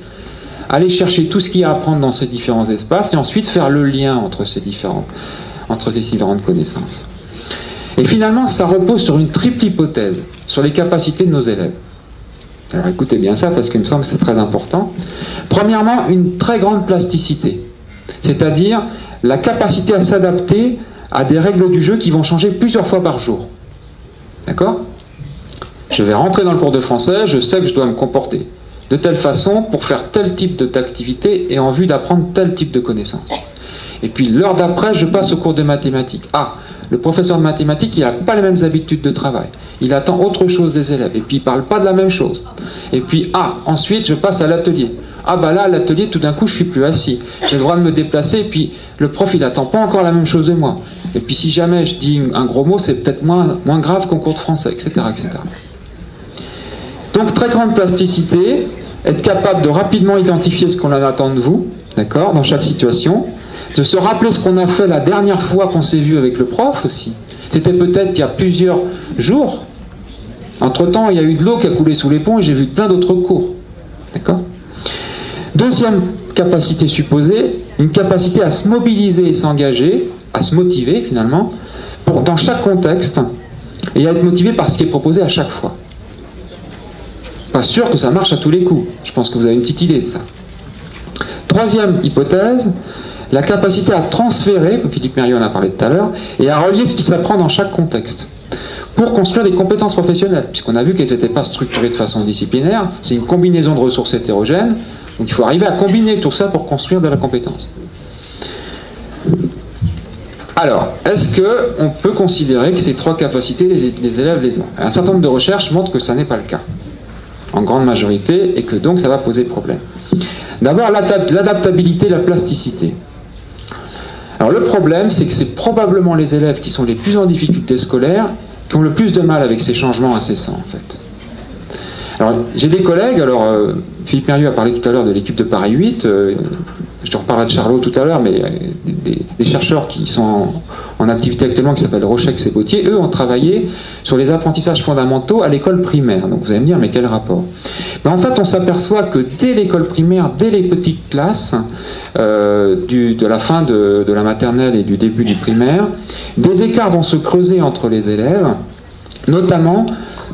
aller chercher tout ce qu'il y a à apprendre dans ces différents espaces et ensuite faire le lien entre ces différentes connaissances. Et finalement, ça repose sur une triple hypothèse, sur les capacités de nos élèves. Alors écoutez bien ça parce qu'il me semble que c'est très important. Premièrement, une très grande plasticité, c'est-à-dire la capacité à s'adapter à des règles du jeu qui vont changer plusieurs fois par jour. D'accord ? Je vais rentrer dans le cours de français, je sais que je dois me comporter de telle façon pour faire tel type d'activité et en vue d'apprendre tel type de connaissances. Et puis l'heure d'après, je passe au cours de mathématiques. Ah, le professeur de mathématiques, il n'a pas les mêmes habitudes de travail. Il attend autre chose des élèves. Et puis il ne parle pas de la même chose. Et puis, ensuite je passe à l'atelier. Ah bah là, à l'atelier, tout d'un coup, je ne suis plus assis. J'ai le droit de me déplacer, et puis le prof, il n'attend pas encore la même chose de moi. Et puis si jamais je dis un gros mot, c'est peut-être moins grave qu'en cours de français, etc., etc. Donc très grande plasticité, être capable de rapidement identifier ce qu'on en attend de vous, d'accord, dans chaque situation, de se rappeler ce qu'on a fait la dernière fois qu'on s'est vu avec le prof aussi. C'était peut-être il y a plusieurs jours. Entre-temps, il y a eu de l'eau qui a coulé sous les ponts et j'ai vu plein d'autres cours. D'accord ? Deuxième capacité supposée, une capacité à se mobiliser et s'engager, à se motiver finalement, dans chaque contexte, et à être motivé par ce qui est proposé à chaque fois. Pas sûr que ça marche à tous les coups. Je pense que vous avez une petite idée de ça. Troisième hypothèse, la capacité à transférer, comme Philippe Mérieux en a parlé tout à l'heure, et à relier ce qui s'apprend dans chaque contexte, pour construire des compétences professionnelles, puisqu'on a vu qu'elles n'étaient pas structurées de façon disciplinaire, c'est une combinaison de ressources hétérogènes, donc il faut arriver à combiner tout ça pour construire de la compétence. Alors, est-ce qu'on peut considérer que ces trois capacités, les élèves les ont ? Un certain nombre de recherches montrent que ça n'est pas le cas, en grande majorité, et que donc ça va poser problème. D'abord, l'adaptabilité, la plasticité. Alors le problème, c'est que c'est probablement les élèves qui sont les plus en difficulté scolaire qui ont le plus de mal avec ces changements incessants, en fait. Alors, j'ai des collègues, Philippe Mérieux a parlé tout à l'heure de l'équipe de Paris 8, je te reparlerai de Charlot tout à l'heure, mais des chercheurs qui sont en activité actuellement, qui s'appellent Rochex et Bautier, eux ont travaillé sur les apprentissages fondamentaux à l'école primaire. Donc vous allez me dire, mais quel rapport ? Mais en fait, on s'aperçoit que dès l'école primaire, dès les petites classes, de la fin de la maternelle et du début du primaire, des écarts vont se creuser entre les élèves, notamment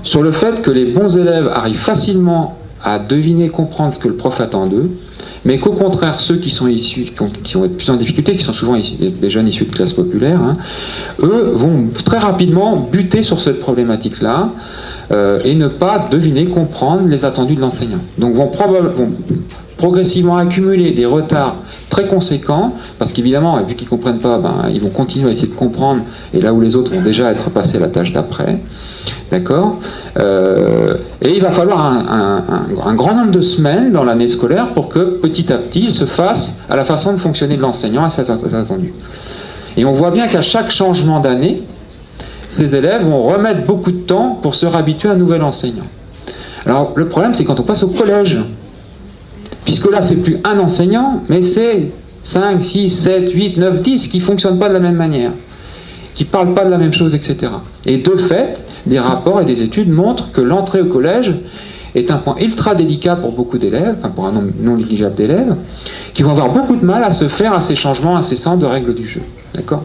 sur le fait que les bons élèves arrivent facilement à deviner, comprendre ce que le prof attend d'eux, mais qu'au contraire, ceux qui sont issus, qui ont été plus en difficulté, qui sont souvent des jeunes issus de classes populaires, eux vont très rapidement buter sur cette problématique-là et ne pas deviner, comprendre les attendus de l'enseignant. Donc vont progressivement accumuler des retards très conséquents, parce qu'évidemment, vu qu'ils ne comprennent pas, ils vont continuer à essayer de comprendre, et là où les autres vont déjà être passés à la tâche d'après. D'accord ? Et il va falloir un grand nombre de semaines dans l'année scolaire pour que petit à petit il se fasse à la façon de fonctionner de l'enseignant à ses attendus. Et on voit bien qu'à chaque changement d'année, ces élèves vont remettre beaucoup de temps pour se réhabituer à un nouvel enseignant. Alors le problème, c'est quand on passe au collège, puisque là c'est plus un enseignant, mais c'est 5, 6, 7, 8, 9, 10 qui ne fonctionnent pas de la même manière, qui ne parlent pas de la même chose, etc. Et de fait, des rapports et des études montrent que l'entrée au collège est un point ultra délicat pour beaucoup d'élèves, enfin pour un nombre non négligeable d'élèves, qui vont avoir beaucoup de mal à se faire à ces changements incessants de règles du jeu. D'accord ?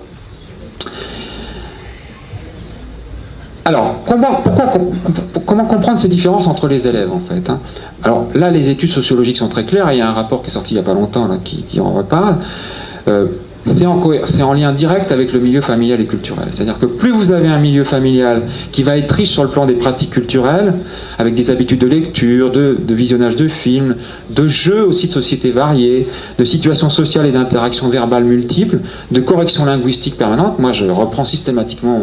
Alors, comment comprendre ces différences entre les élèves, en fait, hein? Alors là, les études sociologiques sont très claires, et il y a un rapport qui est sorti il n'y a pas longtemps là, qui en reparle. C'est en lien direct avec le milieu familial et culturel. C'est-à-dire que plus vous avez un milieu familial qui va être riche sur le plan des pratiques culturelles, avec des habitudes de lecture, de visionnage de films, de jeux aussi de société variées, de situations sociales et d'interactions verbales multiples, de corrections linguistiques permanentes. Moi, je reprends systématiquement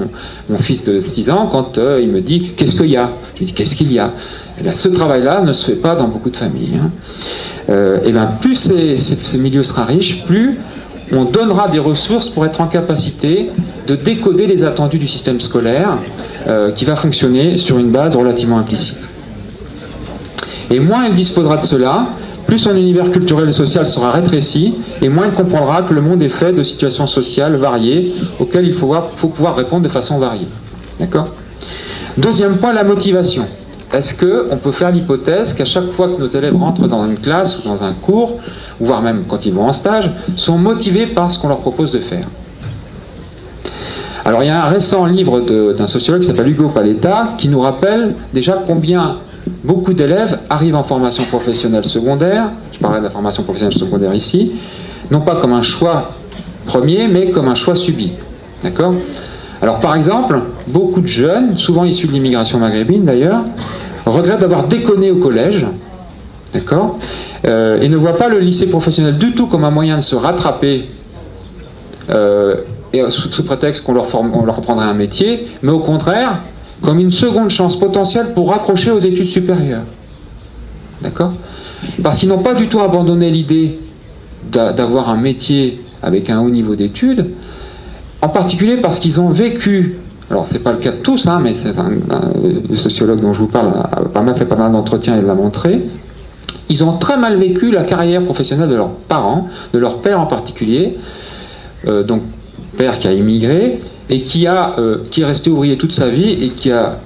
mon fils de 6 ans quand il me dit « Qu'est-ce qu'il y a ?» Je lui dis « Qu'est-ce qu'il y a ?» Eh bien, ce travail-là ne se fait pas dans beaucoup de familles. Et bien, plus ces milieux sera riche, plus on donnera des ressources pour être en capacité de décoder les attendus du système scolaire qui va fonctionner sur une base relativement implicite. Et moins il disposera de cela, plus son univers culturel et social sera rétréci, et moins il comprendra que le monde est fait de situations sociales variées auxquelles il faut pouvoir répondre de façon variée. D'accord ? Deuxième point, la motivation. Est-ce qu'on peut faire l'hypothèse qu'à chaque fois que nos élèves rentrent dans une classe ou dans un cours, ou voire même quand ils vont en stage, sont motivés par ce qu'on leur propose de faire? Alors il y a un récent livre d'un sociologue qui s'appelle Hugo Paletta qui nous rappelle déjà combien beaucoup d'élèves arrivent en formation professionnelle secondaire, je parlerai de la formation professionnelle secondaire ici, non pas comme un choix premier, mais comme un choix subi. D'accord ? Alors par exemple, beaucoup de jeunes, souvent issus de l'immigration maghrébine d'ailleurs, regrettent d'avoir déconné au collège, d'accord, et ne voient pas le lycée professionnel du tout comme un moyen de se rattraper, et sous prétexte qu'on leur apprendrait un métier, mais au contraire, comme une seconde chance potentielle pour raccrocher aux études supérieures. D'accord ? Parce qu'ils n'ont pas du tout abandonné l'idée d'avoir un métier avec un haut niveau d'études, en particulier parce qu'ils ont vécu, alors c'est pas le cas de tous, hein, mais c'est le sociologue dont je vous parle a fait pas mal d'entretiens et l'a montré, ils ont très mal vécu la carrière professionnelle de leurs parents, de leur père en particulier, donc père qui a immigré, et qui est resté ouvrier toute sa vie, et qui a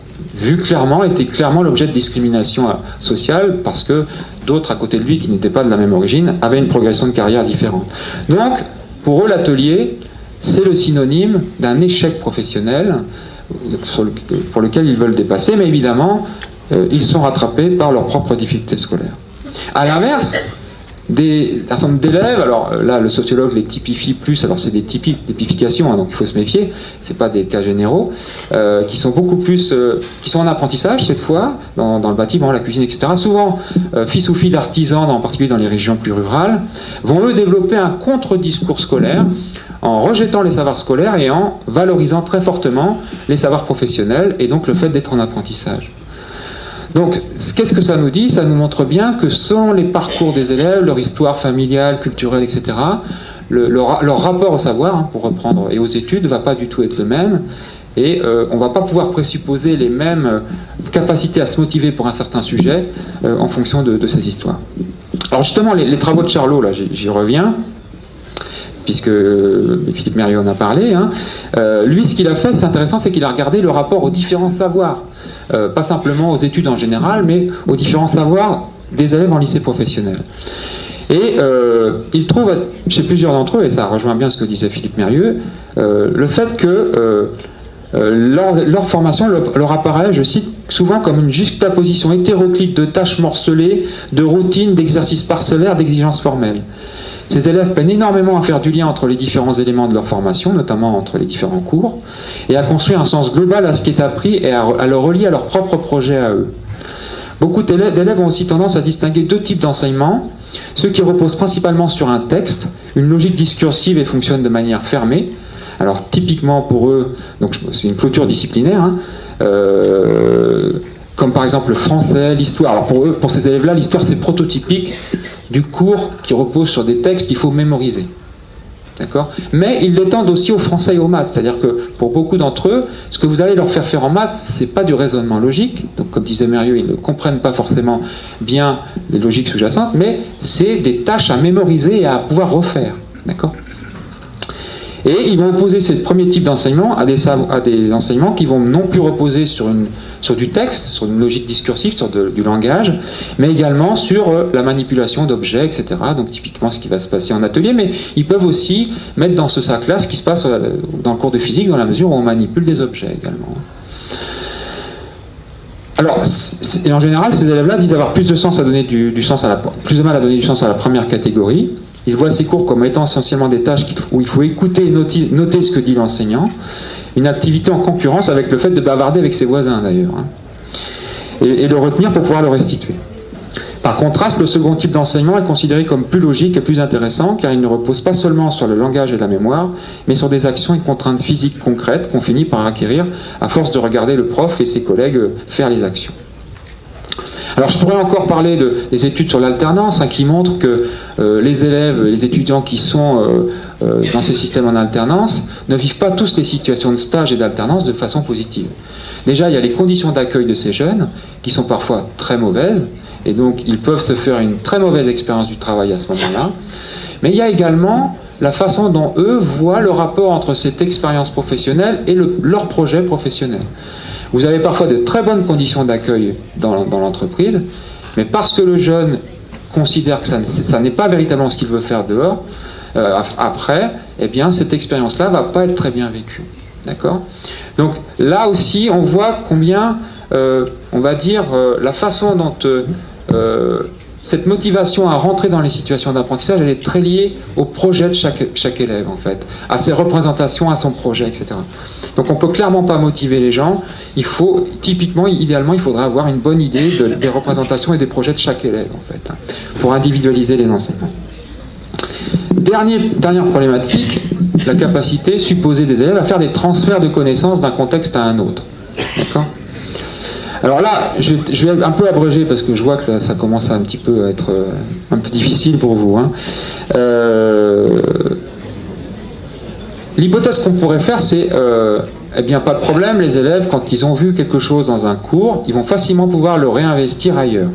été clairement l'objet de discrimination sociale, parce que d'autres à côté de lui, qui n'étaient pas de la même origine, avaient une progression de carrière différente. Donc, pour eux, l'atelier, c'est le synonyme d'un échec professionnel pour lequel ils veulent dépasser, mais évidemment, ils sont rattrapés par leurs propres difficultés scolaires. À l'inverse, un certain nombre d'élèves, alors là le sociologue les typifie plus, alors c'est des typifications, hein, donc il faut se méfier, c'est pas des cas généraux, qui sont beaucoup plus, qui sont en apprentissage cette fois, dans le bâtiment, la cuisine, etc. Souvent, fils ou filles d'artisans, en particulier dans les régions plus rurales, vont eux développer un contre-discours scolaire, en rejetant les savoirs scolaires et en valorisant très fortement les savoirs professionnels, et donc le fait d'être en apprentissage. Donc, qu'est-ce que ça nous dit? Ça nous montre bien que selon les parcours des élèves, leur histoire familiale, culturelle, etc., leur rapport au savoir, hein, pour reprendre, et aux études, ne va pas du tout être le même, et on ne va pas pouvoir présupposer les mêmes capacités à se motiver pour un certain sujet en fonction de ces histoires. Alors justement, les travaux de Charlot, là, j'y reviens, puisque Philippe Mérieux en a parlé, hein. Lui, ce qu'il a fait, c'est intéressant, c'est qu'il a regardé le rapport aux différents savoirs, pas simplement aux études en général, mais aux différents savoirs des élèves en lycée professionnel. Et il trouve, chez plusieurs d'entre eux, et ça rejoint bien ce que disait Philippe Mérieux, le fait que leur formation leur apparaît, je cite, souvent comme une juxtaposition hétéroclite de tâches morcelées, de routines, d'exercices parcellaires, d'exigences formelles. Ces élèves peinent énormément à faire du lien entre les différents éléments de leur formation, notamment entre les différents cours, et à construire un sens global à ce qui est appris et à le relier à leur propre projet à eux. Beaucoup d'élèves ont aussi tendance à distinguer deux types d'enseignement, ceux qui reposent principalement sur un texte, une logique discursive et fonctionnent de manière fermée. Alors typiquement pour eux, donc c'est une clôture disciplinaire, hein, comme par exemple le français, l'histoire. Alors pour ces élèves-là, l'histoire c'est prototypique du cours qui repose sur des textes qu'il faut mémoriser. D'accord? Mais ils l'étendent aussi au français et aux maths. C'est-à-dire que pour beaucoup d'entre eux, ce que vous allez leur faire en maths, c'est pas du raisonnement logique. Donc, comme disait Mérieux, ils ne comprennent pas forcément bien les logiques sous-jacentes, mais c'est des tâches à mémoriser et à pouvoir refaire. D'accord? Et ils vont opposer ce premier type d'enseignement à des enseignements qui vont non plus reposer sur du texte, sur une logique discursive, sur du langage, mais également sur la manipulation d'objets, etc. Donc typiquement ce qui va se passer en atelier, mais ils peuvent aussi mettre dans ce sac-là ce qui se passe dans le cours de physique, dans la mesure où on manipule des objets également. Alors, et en général, ces élèves-là disent avoir plus de sens à donner plus de mal à donner du sens à la première catégorie. Ils voient ces cours comme étant essentiellement des tâches où il faut écouter et noter ce que dit l'enseignant, une activité en concurrence avec le fait de bavarder avec ses voisins d'ailleurs, hein, et le retenir pour pouvoir le restituer. Par contraste, le second type d'enseignement est considéré comme plus logique et plus intéressant car il ne repose pas seulement sur le langage et la mémoire, mais sur des actions et contraintes physiques concrètes qu'on finit par acquérir à force de regarder le prof et ses collègues faire les actions. Alors je pourrais encore parler des études sur l'alternance, hein, qui montrent que les élèves, les étudiants qui sont dans ces systèmes en alternance ne vivent pas tous les situations de stage et d'alternance de façon positive. Déjà, il y a les conditions d'accueil de ces jeunes qui sont parfois très mauvaises, et donc ils peuvent se faire une très mauvaise expérience du travail à ce moment-là. Mais il y a également la façon dont eux voient le rapport entre cette expérience professionnelle et leur projet professionnel. Vous avez parfois de très bonnes conditions d'accueil dans l'entreprise, mais parce que le jeune considère que ça n'est pas véritablement ce qu'il veut faire dehors, après, eh bien, cette expérience-là ne va pas être très bien vécue. D'accord ? Donc là aussi, on voit combien, on va dire, la façon dont cette motivation à rentrer dans les situations d'apprentissage, elle est très liée au projet de chaque élève, en fait, à ses représentations, à son projet, etc. Donc on ne peut clairement pas motiver les gens. Il faut, typiquement, idéalement, il faudrait avoir une bonne idée des représentations et des projets de chaque élève, en fait, hein, pour individualiser les enseignements. Dernière problématique, la capacité supposée des élèves à faire des transferts de connaissances d'un contexte à un autre. D'accord ? Alors là, je vais un peu abréger parce que je vois que là, ça commence à un petit peu être un peu difficile pour vous. Hein. L'hypothèse qu'on pourrait faire, c'est, eh bien, pas de problème, les élèves, quand ils ont vu quelque chose dans un cours, ils vont facilement pouvoir le réinvestir ailleurs.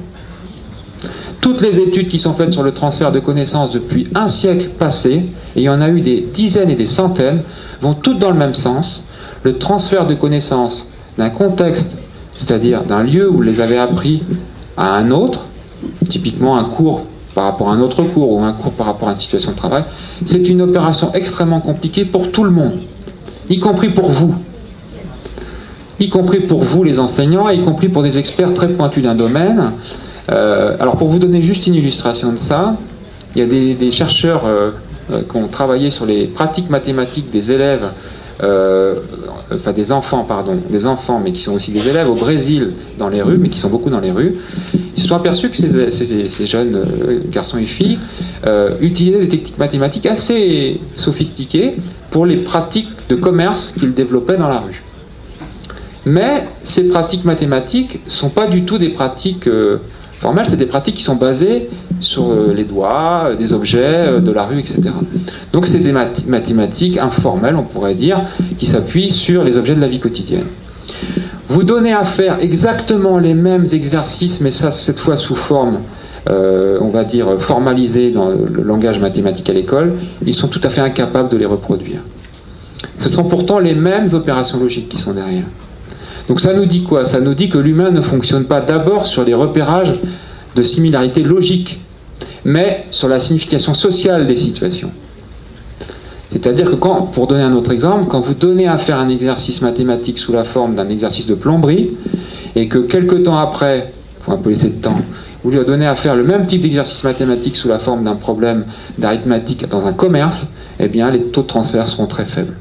Toutes les études qui sont faites sur le transfert de connaissances depuis un siècle passé, et il y en a eu des dizaines et des centaines, vont toutes dans le même sens. Le transfert de connaissances d'un contexte, c'est-à-dire d'un lieu où vous les avez appris, à un autre, typiquement un cours par rapport à un autre cours ou un cours par rapport à une situation de travail, c'est une opération extrêmement compliquée pour tout le monde, y compris pour vous. Y compris pour vous les enseignants, y compris pour des experts très pointus d'un domaine. Alors pour vous donner juste une illustration de ça, il y a des chercheurs qui ont travaillé sur les pratiques mathématiques des élèves, enfin des enfants, mais qui sont aussi des élèves au Brésil dans les rues, mais qui sont beaucoup dans les rues. Ils se sont aperçus que ces jeunes garçons et filles utilisaient des techniques mathématiques assez sophistiquées pour les pratiques de commerce qu'ils développaient dans la rue. Mais ces pratiques mathématiques ne sont pas du tout des pratiques formelles, c'est des pratiques qui sont basées sur les doigts, des objets de la rue, etc. Donc c'est des mathématiques informelles, on pourrait dire, qui s'appuient sur les objets de la vie quotidienne. Vous donnez à faire exactement les mêmes exercices, mais ça, cette fois sous forme, on va dire, formalisée dans le langage mathématique à l'école, ils sont tout à fait incapables de les reproduire. Ce sont pourtant les mêmes opérations logiques qui sont derrière. Donc ça nous dit quoi? Ça nous dit que l'humain ne fonctionne pas d'abord sur les repérages de similarités logiques, mais sur la signification sociale des situations. C'est-à-dire que pour donner un autre exemple, quand vous donnez à faire un exercice mathématique sous la forme d'un exercice de plomberie, et que quelques temps après, il faut un peu laisser de temps, vous lui donnez à faire le même type d'exercice mathématique sous la forme d'un problème d'arithmétique dans un commerce, eh bien les taux de transfert seront très faibles.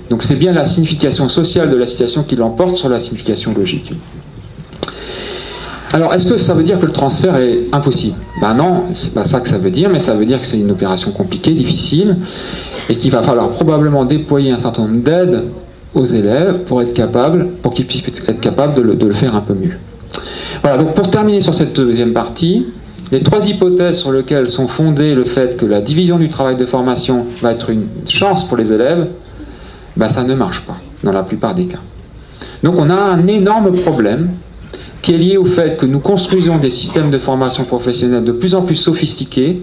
Donc c'est bien la signification sociale de la situation qui l'emporte sur la signification logique. Alors, est-ce que ça veut dire que le transfert est impossible? Ben non, c'est pas ça que ça veut dire, mais ça veut dire que c'est une opération compliquée, difficile, et qu'il va falloir probablement déployer un certain nombre d'aides aux élèves pour qu'ils puissent être capables de le faire un peu mieux. Voilà, donc pour terminer sur cette deuxième partie, les trois hypothèses sur lesquelles sont fondées le fait que la division du travail de formation va être une chance pour les élèves, ben ça ne marche pas, dans la plupart des cas. Donc on a un énorme problème qui est lié au fait que nous construisons des systèmes de formation professionnelle de plus en plus sophistiqués,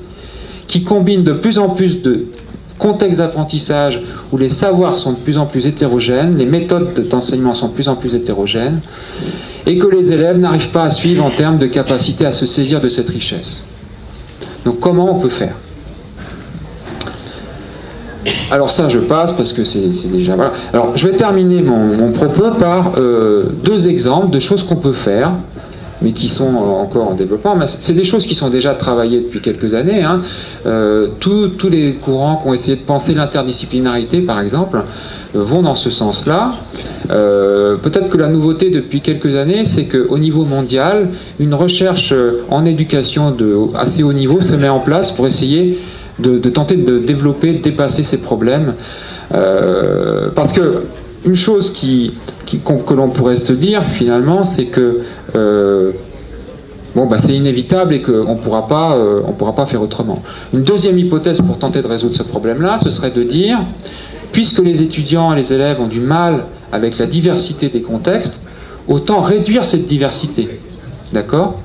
qui combinent de plus en plus de contextes d'apprentissage où les savoirs sont de plus en plus hétérogènes, les méthodes d'enseignement sont de plus en plus hétérogènes, et que les élèves n'arrivent pas à suivre en termes de capacité à se saisir de cette richesse. Donc comment on peut faire? Alors ça je passe parce que c'est déjà... Voilà. Alors je vais terminer mon propos par deux exemples de choses qu'on peut faire, mais qui sont encore en développement. Mais c'est des choses qui sont déjà travaillées depuis quelques années. Hein. Tous les courants qui ont essayé de penser l'interdisciplinarité, par exemple, vont dans ce sens-là. Peut-être que la nouveauté depuis quelques années, c'est qu'au niveau mondial, une recherche en éducation de assez haut niveau se met en place pour essayer de tenter de développer, de dépasser ces problèmes. Parce que une chose que l'on pourrait se dire finalement, c'est que bon, bah, c'est inévitable et qu'on ne pourra pas faire autrement. Une deuxième hypothèse pour tenter de résoudre ce problème-là, ce serait de dire, puisque les étudiants et les élèves ont du mal avec la diversité des contextes, autant réduire cette diversité. D'accord ?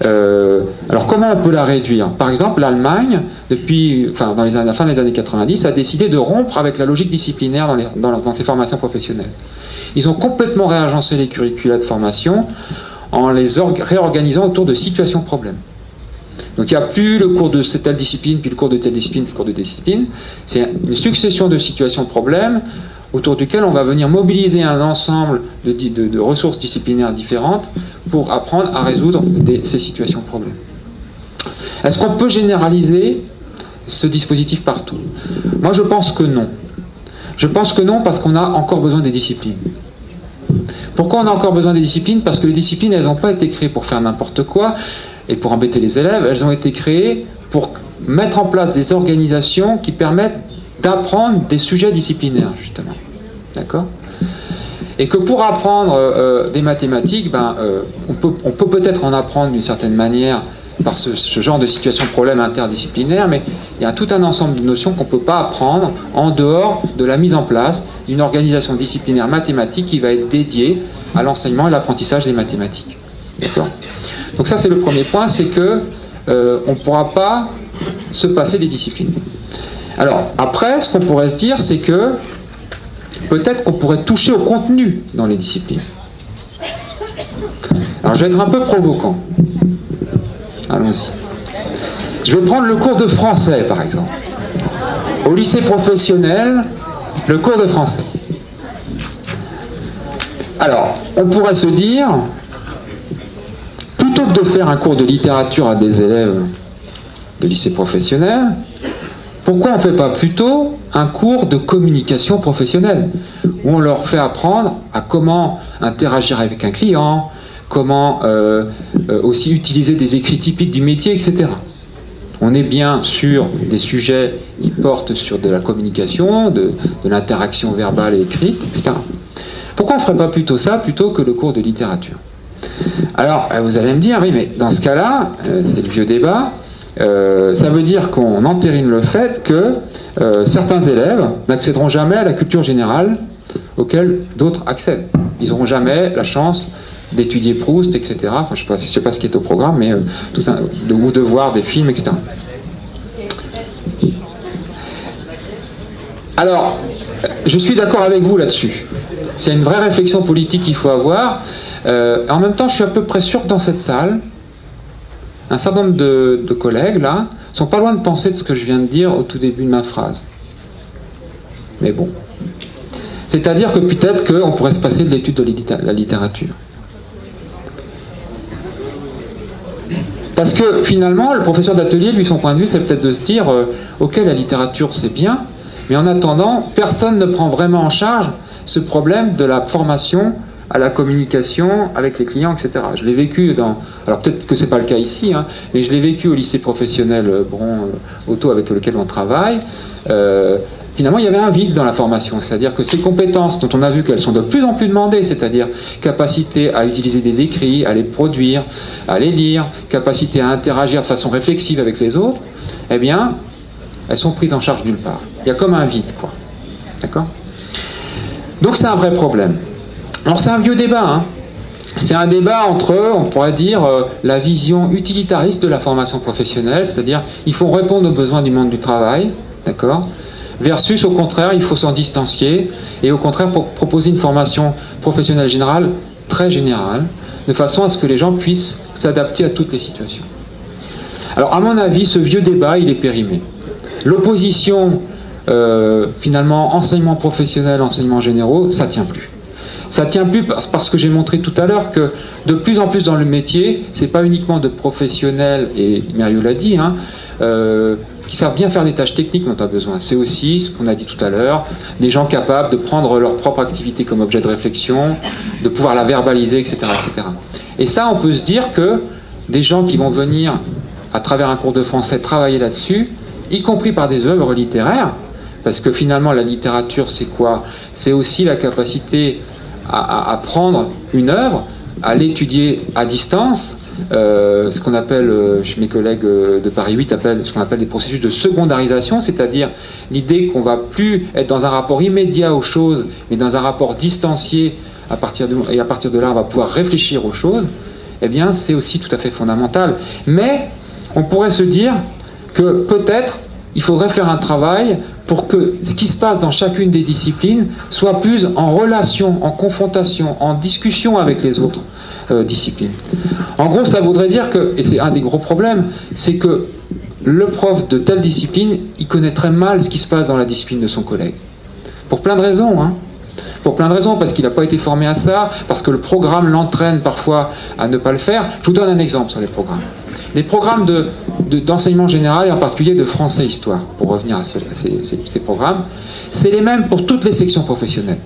Alors comment on peut la réduire? Par exemple, l'Allemagne, dans la fin des années 90, a décidé de rompre avec la logique disciplinaire dans ses formations professionnelles. Ils ont complètement réagencé les curricula de formation en les réorganisant autour de situations problèmes. Donc il n'y a plus le cours de telle discipline, puis le cours de telle discipline, puis le cours de discipline. C'est une succession de situations problèmes autour duquel on va venir mobiliser un ensemble de ressources disciplinaires différentes pour apprendre à résoudre ces situations problèmes. Est-ce qu'on peut généraliser ce dispositif partout? Moi je pense que non. Je pense que non parce qu'on a encore besoin des disciplines. Pourquoi on a encore besoin des disciplines? Parce que les disciplines, elles n'ont pas été créées pour faire n'importe quoi et pour embêter les élèves, elles ont été créées pour mettre en place des organisations qui permettent d'apprendre des sujets disciplinaires, justement. D'accord? Et que pour apprendre des mathématiques, on peut peut-être en apprendre d'une certaine manière par ce genre de situation problème interdisciplinaire, mais il y a tout un ensemble de notions qu'on ne peut pas apprendre en dehors de la mise en place d'une organisation disciplinaire mathématique qui va être dédiée à l'enseignement et l'apprentissage des mathématiques. D'accord ? Donc ça c'est le premier point, c'est que on ne pourra pas se passer des disciplines. Alors après, ce qu'on pourrait se dire, c'est que peut-être qu'on pourrait toucher au contenu dans les disciplines. Alors je vais être un peu provoquant. Allons-y. Je vais prendre le cours de français, par exemple. Au lycée professionnel, le cours de français. Alors, on pourrait se dire, plutôt que de faire un cours de littérature à des élèves de lycée professionnel, pourquoi on ne fait pas plutôt un cours de communication professionnelle, où on leur fait apprendre à comment interagir avec un client, comment aussi utiliser des écrits typiques du métier, etc. On est bien sur des sujets qui portent sur de la communication, de l'interaction verbale et écrite, etc. Pourquoi on ne ferait pas plutôt ça plutôt que le cours de littérature? Alors, vous allez me dire, oui, mais dans ce cas-là, c'est le vieux débat, ça veut dire qu'on entérine le fait que certains élèves n'accéderont jamais à la culture générale auquel d'autres accèdent. Ils n'auront jamais la chance d'étudier Proust, etc. Enfin, je ne sais pas ce qui est au programme, mais ou de voir des films, etc. Alors, je suis d'accord avec vous là-dessus. C'est une vraie réflexion politique qu'il faut avoir. En même temps, je suis à peu près sûr que dans cette salle, un certain nombre de collègues, là, sont pas loin de penser de ce que je viens de dire au tout début de ma phrase. Mais bon. C'est-à-dire que peut-être qu'on pourrait se passer de l'étude de la littérature. Parce que finalement, le professeur d'atelier, lui, son point de vue, c'est peut-être de se dire ok, la littérature, c'est bien, mais en attendant, personne ne prend vraiment en charge ce problème de la formation à la communication avec les clients, etc. Je l'ai vécu dans... Alors peut-être que c'est pas le cas ici, hein, mais je l'ai vécu au lycée professionnel Bron-Auto avec lequel on travaille. finalement, il y avait un vide dans la formation. C'est-à-dire que ces compétences dont on a vu qu'elles sont de plus en plus demandées, c'est-à-dire capacité à utiliser des écrits, à les produire, à les lire, capacité à interagir de façon réflexive avec les autres, eh bien, elles sont prises en charge nulle part. Il y a comme un vide, quoi. D'accord ? Donc c'est un vrai problème. Alors c'est un vieux débat, hein. C'est un débat entre, on pourrait dire, la vision utilitariste de la formation professionnelle, c'est-à-dire il faut répondre aux besoins du monde du travail, d'accord, versus au contraire, il faut s'en distancier et au contraire proposer une formation professionnelle générale, très générale, de façon à ce que les gens puissent s'adapter à toutes les situations. Alors à mon avis, ce vieux débat, il est périmé. L'opposition, finalement, enseignement professionnel, enseignement généraux, ça tient plus. Ça tient plus parce que j'ai montré tout à l'heure que de plus en plus dans le métier, c'est pas uniquement de professionnels, et Myriou l'a dit, hein, qui savent bien faire des tâches techniques dont on a besoin. C'est aussi, ce qu'on a dit tout à l'heure, des gens capables de prendre leur propre activité comme objet de réflexion, de pouvoir la verbaliser, etc., etc. Et ça, on peut se dire que des gens qui vont venir, à travers un cours de français, travailler là-dessus, y compris par des œuvres littéraires, parce que finalement, la littérature, c'est quoi? C'est aussi la capacité à prendre une œuvre, à l'étudier à distance, ce qu'on appelle, mes collègues de Paris 8 appellent ce qu'on appelle des processus de secondarisation, c'est-à-dire l'idée qu'on va plus être dans un rapport immédiat aux choses, mais dans un rapport distancié, et à partir de là, on va pouvoir réfléchir aux choses, eh bien, c'est aussi tout à fait fondamental. Mais on pourrait se dire que peut-être il faudrait faire un travail pour que ce qui se passe dans chacune des disciplines soit plus en relation, en confrontation, en discussion avec les autres disciplines. En gros, ça voudrait dire que, et c'est un des gros problèmes, c'est que le prof de telle discipline, il connaît très mal ce qui se passe dans la discipline de son collègue. Pour plein de raisons, hein. Pour plein de raisons, parce qu'il n'a pas été formé à ça, parce que le programme l'entraîne parfois à ne pas le faire. Je vous donne un exemple sur les programmes. Les programmes d'enseignement général, et en particulier de français-histoire, pour revenir à ces programmes, c'est les mêmes pour toutes les sections professionnelles.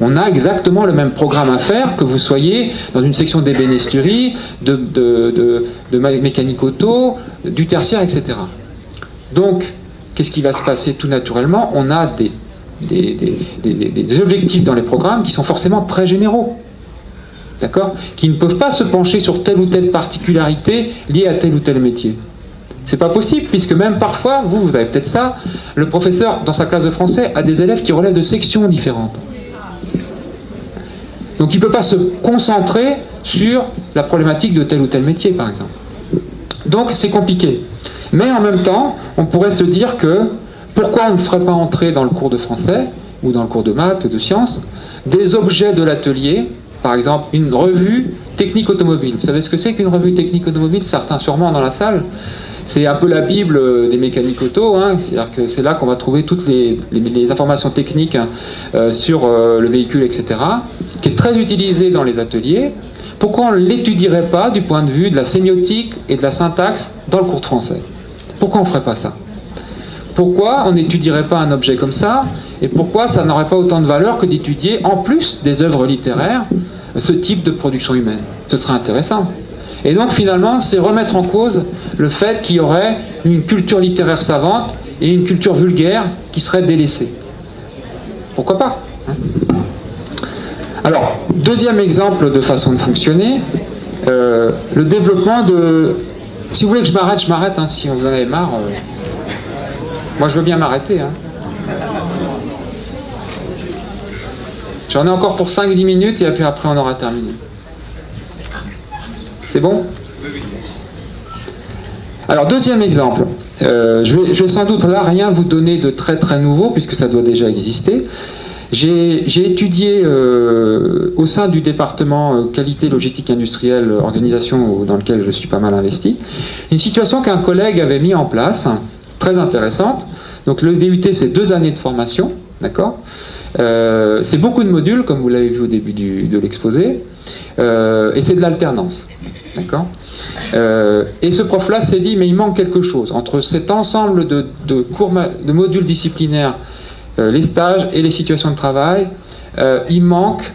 On a exactement le même programme à faire que vous soyez dans une section d'ébénisterie, de mécanique auto, du tertiaire, etc. Donc, qu'est-ce qui va se passer tout naturellement? On a des objectifs dans les programmes qui sont forcément très généraux. D'accord? Qui ne peuvent pas se pencher sur telle ou telle particularité liée à tel ou tel métier. C'est pas possible, puisque même parfois, vous avez peut-être ça, le professeur, dans sa classe de français, a des élèves qui relèvent de sections différentes. Donc il ne peut pas se concentrer sur la problématique de tel ou tel métier, par exemple. Donc c'est compliqué. Mais en même temps, on pourrait se dire que, pourquoi on ne ferait pas entrer dans le cours de français, ou dans le cours de maths, de sciences, des objets de l'atelier, par exemple, une revue technique automobile. Vous savez ce que c'est qu'une revue technique automobile? Certains sûrement dans la salle. C'est un peu la Bible des mécaniques auto, hein. C'est-à-dire que c'est là qu'on va trouver toutes les informations techniques sur le véhicule, etc., qui est très utilisée dans les ateliers. Pourquoi on ne l'étudierait pas du point de vue de la sémiotique et de la syntaxe dans le cours de français? Pourquoi on ne ferait pas ça? Pourquoi on n'étudierait pas un objet comme ça? Et pourquoi ça n'aurait pas autant de valeur que d'étudier, en plus des œuvres littéraires, ce type de production humaine? Ce serait intéressant. Et donc finalement, c'est remettre en cause le fait qu'il y aurait une culture littéraire savante et une culture vulgaire qui serait délaissée. Pourquoi pas, hein? Alors, deuxième exemple de façon de fonctionner, le développement de... Si vous voulez que je m'arrête, hein, si vous en avez marre... Moi, je veux bien m'arrêter, hein. J'en ai encore pour 5-10 minutes et puis après, on aura terminé. C'est bon? Alors, deuxième exemple. Je vais sans doute là rien vous donner de très très nouveau, puisque ça doit déjà exister. J'ai étudié au sein du département qualité, logistique industrielle, organisation dans lequel je suis pas mal investi, une situation qu'un collègue avait mis en place, très intéressante. Donc le DUT, c'est 2 années de formation, d'accord? C'est beaucoup de modules, comme vous l'avez vu au début de l'exposé, et c'est de l'alternance, d'accord? Et ce prof-là s'est dit, mais il manque quelque chose. Entre cet ensemble de modules disciplinaires, les stages et les situations de travail, il manque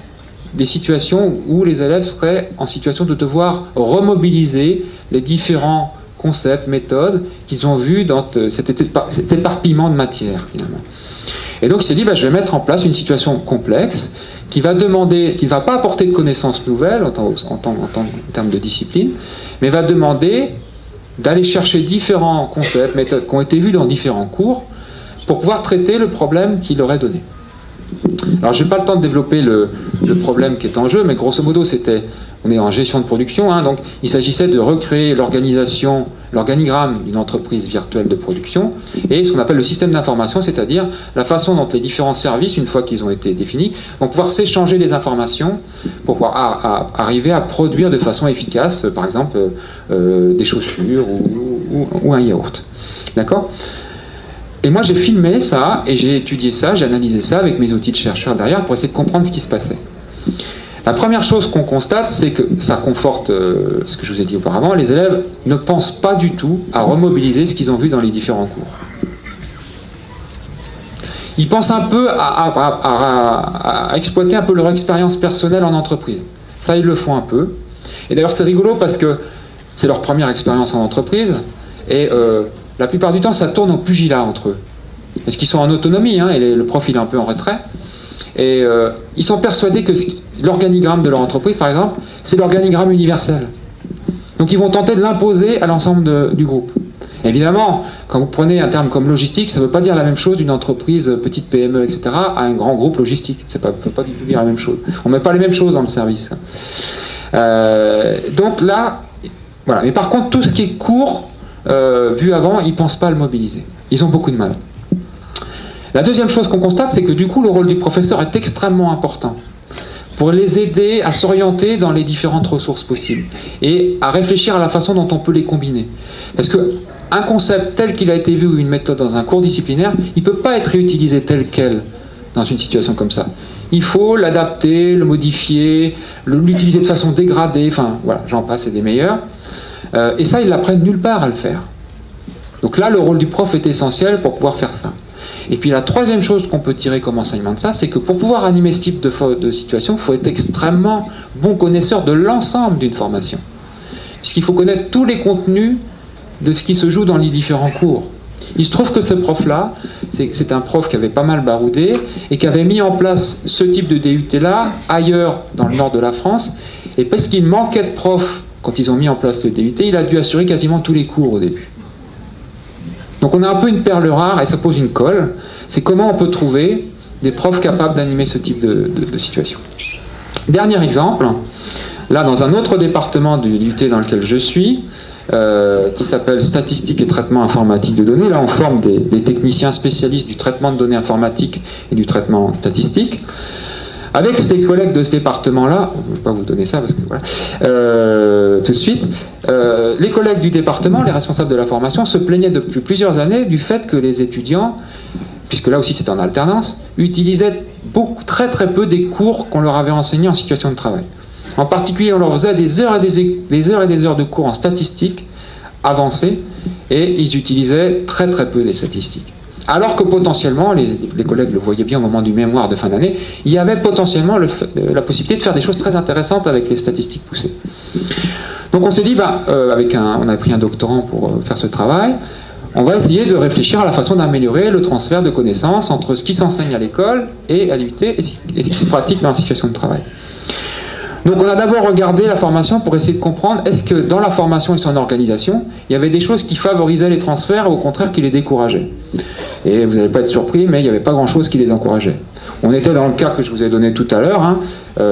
des situations où les élèves seraient en situation de devoir remobiliser les différents concepts, méthodes qu'ils ont vus dans cet éparpillement de matière, finalement. Et donc il s'est dit, je vais mettre en place une situation complexe qui va demander, qui ne va pas apporter de connaissances nouvelles en termes de discipline, mais va demander d'aller chercher différents concepts, méthodes qui ont été vus dans différents cours pour pouvoir traiter le problème qu'il leur est donné. Alors je n'ai pas le temps de développer le problème qui est en jeu, mais grosso modo on est en gestion de production, donc il s'agissait de recréer l'organigramme d'une entreprise virtuelle de production et ce qu'on appelle le système d'information, c'est-à-dire la façon dont les différents services, une fois qu'ils ont été définis, vont pouvoir s'échanger les informations pour pouvoir arriver à produire de façon efficace, par exemple des chaussures ou un yaourt. D'accord ? Et moi j'ai filmé ça et j'ai étudié ça, j'ai analysé ça avec mes outils de chercheur derrière pour essayer de comprendre ce qui se passait. La première chose qu'on constate, c'est que ça conforte ce que je vous ai dit auparavant, les élèves ne pensent pas du tout à remobiliser ce qu'ils ont vu dans les différents cours. Ils pensent un peu à exploiter un peu leur expérience personnelle en entreprise. Ça, ils le font un peu. Et d'ailleurs, c'est rigolo parce que c'est leur première expérience en entreprise et la plupart du temps, ça tourne au pugilat entre eux. Parce qu'ils sont en autonomie, et le prof il est un peu en retrait. Et ils sont persuadés que l'organigramme de leur entreprise, par exemple, c'est l'organigramme universel. Donc ils vont tenter de l'imposer à l'ensemble du groupe. Évidemment, quand vous prenez un terme comme logistique, ça ne veut pas dire la même chose d'une entreprise, petite PME, etc., à un grand groupe logistique. Ça ne peut pas du tout dire la même chose. On ne met pas les mêmes choses dans le service. Donc là, voilà. Mais par contre, tout ce qui est court, vu avant, ils ne pensent pas à le mobiliser. Ils ont beaucoup de mal. La deuxième chose qu'on constate, c'est que du coup, le rôle du professeur est extrêmement important pour les aider à s'orienter dans les différentes ressources possibles et à réfléchir à la façon dont on peut les combiner. Parce qu'un concept tel qu'il a été vu ou une méthode dans un cours disciplinaire, il ne peut pas être réutilisé tel quel dans une situation comme ça. Il faut l'adapter, le modifier, l'utiliser de façon dégradée, enfin voilà, j'en passe, c'est des meilleurs. Et ça, ils l'apprennent nulle part à le faire. Donc là, le rôle du prof est essentiel pour pouvoir faire ça. Et puis la troisième chose qu'on peut tirer comme enseignement de ça, c'est que pour pouvoir animer ce type de situation, il faut être extrêmement bon connaisseur de l'ensemble d'une formation. Puisqu'il faut connaître tous les contenus de ce qui se joue dans les différents cours. Il se trouve que ce prof-là, c'est un prof qui avait pas mal baroudé et qui avait mis en place ce type de DUT-là ailleurs dans le nord de la France. Et parce qu'il manquait de profs quand ils ont mis en place le DUT, il a dû assurer quasiment tous les cours au début. Donc on a un peu une perle rare et ça pose une colle. C'est comment on peut trouver des profs capables d'animer ce type de situation. Dernier exemple, là dans un autre département du DUT dans lequel je suis, qui s'appelle Statistique et traitement informatique de données. Là on forme des techniciens spécialistes du traitement de données informatiques et du traitement statistique. Avec ces collègues de ce département-là, je ne vais pas vous donner ça parce que voilà, tout de suite, les collègues du département, les responsables de la formation, se plaignaient depuis plusieurs années du fait que les étudiants, puisque là aussi c'est en alternance, utilisaient très très peu des cours qu'on leur avait enseignés en situation de travail. En particulier, on leur faisait des heures et des heures de cours en statistique avancée et ils utilisaient très très peu des statistiques. Alors que potentiellement, les collègues le voyaient bien au moment du mémoire de fin d'année, il y avait potentiellement la possibilité de faire des choses très intéressantes avec les statistiques poussées. Donc on s'est dit, on a pris un doctorant pour faire ce travail, on va essayer de réfléchir à la façon d'améliorer le transfert de connaissances entre ce qui s'enseigne à l'école et à l'IUT et ce qui se pratique dans la situation de travail. Donc on a d'abord regardé la formation pour essayer de comprendre est-ce que dans la formation et son organisation, il y avait des choses qui favorisaient les transferts ou au contraire qui les décourageaient. Et vous n'allez pas être surpris, mais il n'y avait pas grand-chose qui les encourageait. On était dans le cas que je vous ai donné tout à l'heure,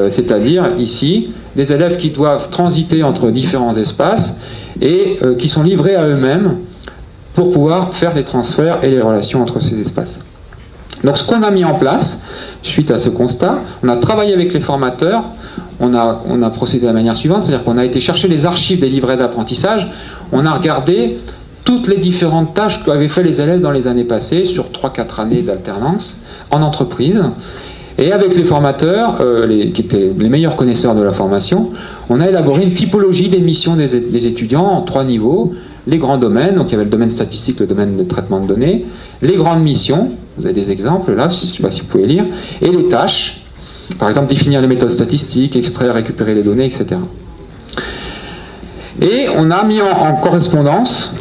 c'est-à-dire ici, des élèves qui doivent transiter entre différents espaces et qui sont livrés à eux-mêmes pour pouvoir faire les transferts et les relations entre ces espaces. Donc ce qu'on a mis en place, suite à ce constat, on a travaillé avec les formateurs, on a procédé de la manière suivante, c'est-à-dire qu'on a été chercher les archives des livrets d'apprentissage, on a regardé toutes les différentes tâches qu'avaient fait les élèves dans les années passées, sur 3-4 années d'alternance, en entreprise. Et avec les formateurs, qui étaient les meilleurs connaisseurs de la formation, on a élaboré une typologie des missions des étudiants en 3 niveaux. Les grands domaines, donc il y avait le domaine statistique, le domaine de traitement de données, les grandes missions, vous avez des exemples là, je ne sais pas si vous pouvez lire, et les tâches, par exemple définir les méthodes statistiques, extraire, récupérer les données, etc. Et on a mis en correspondance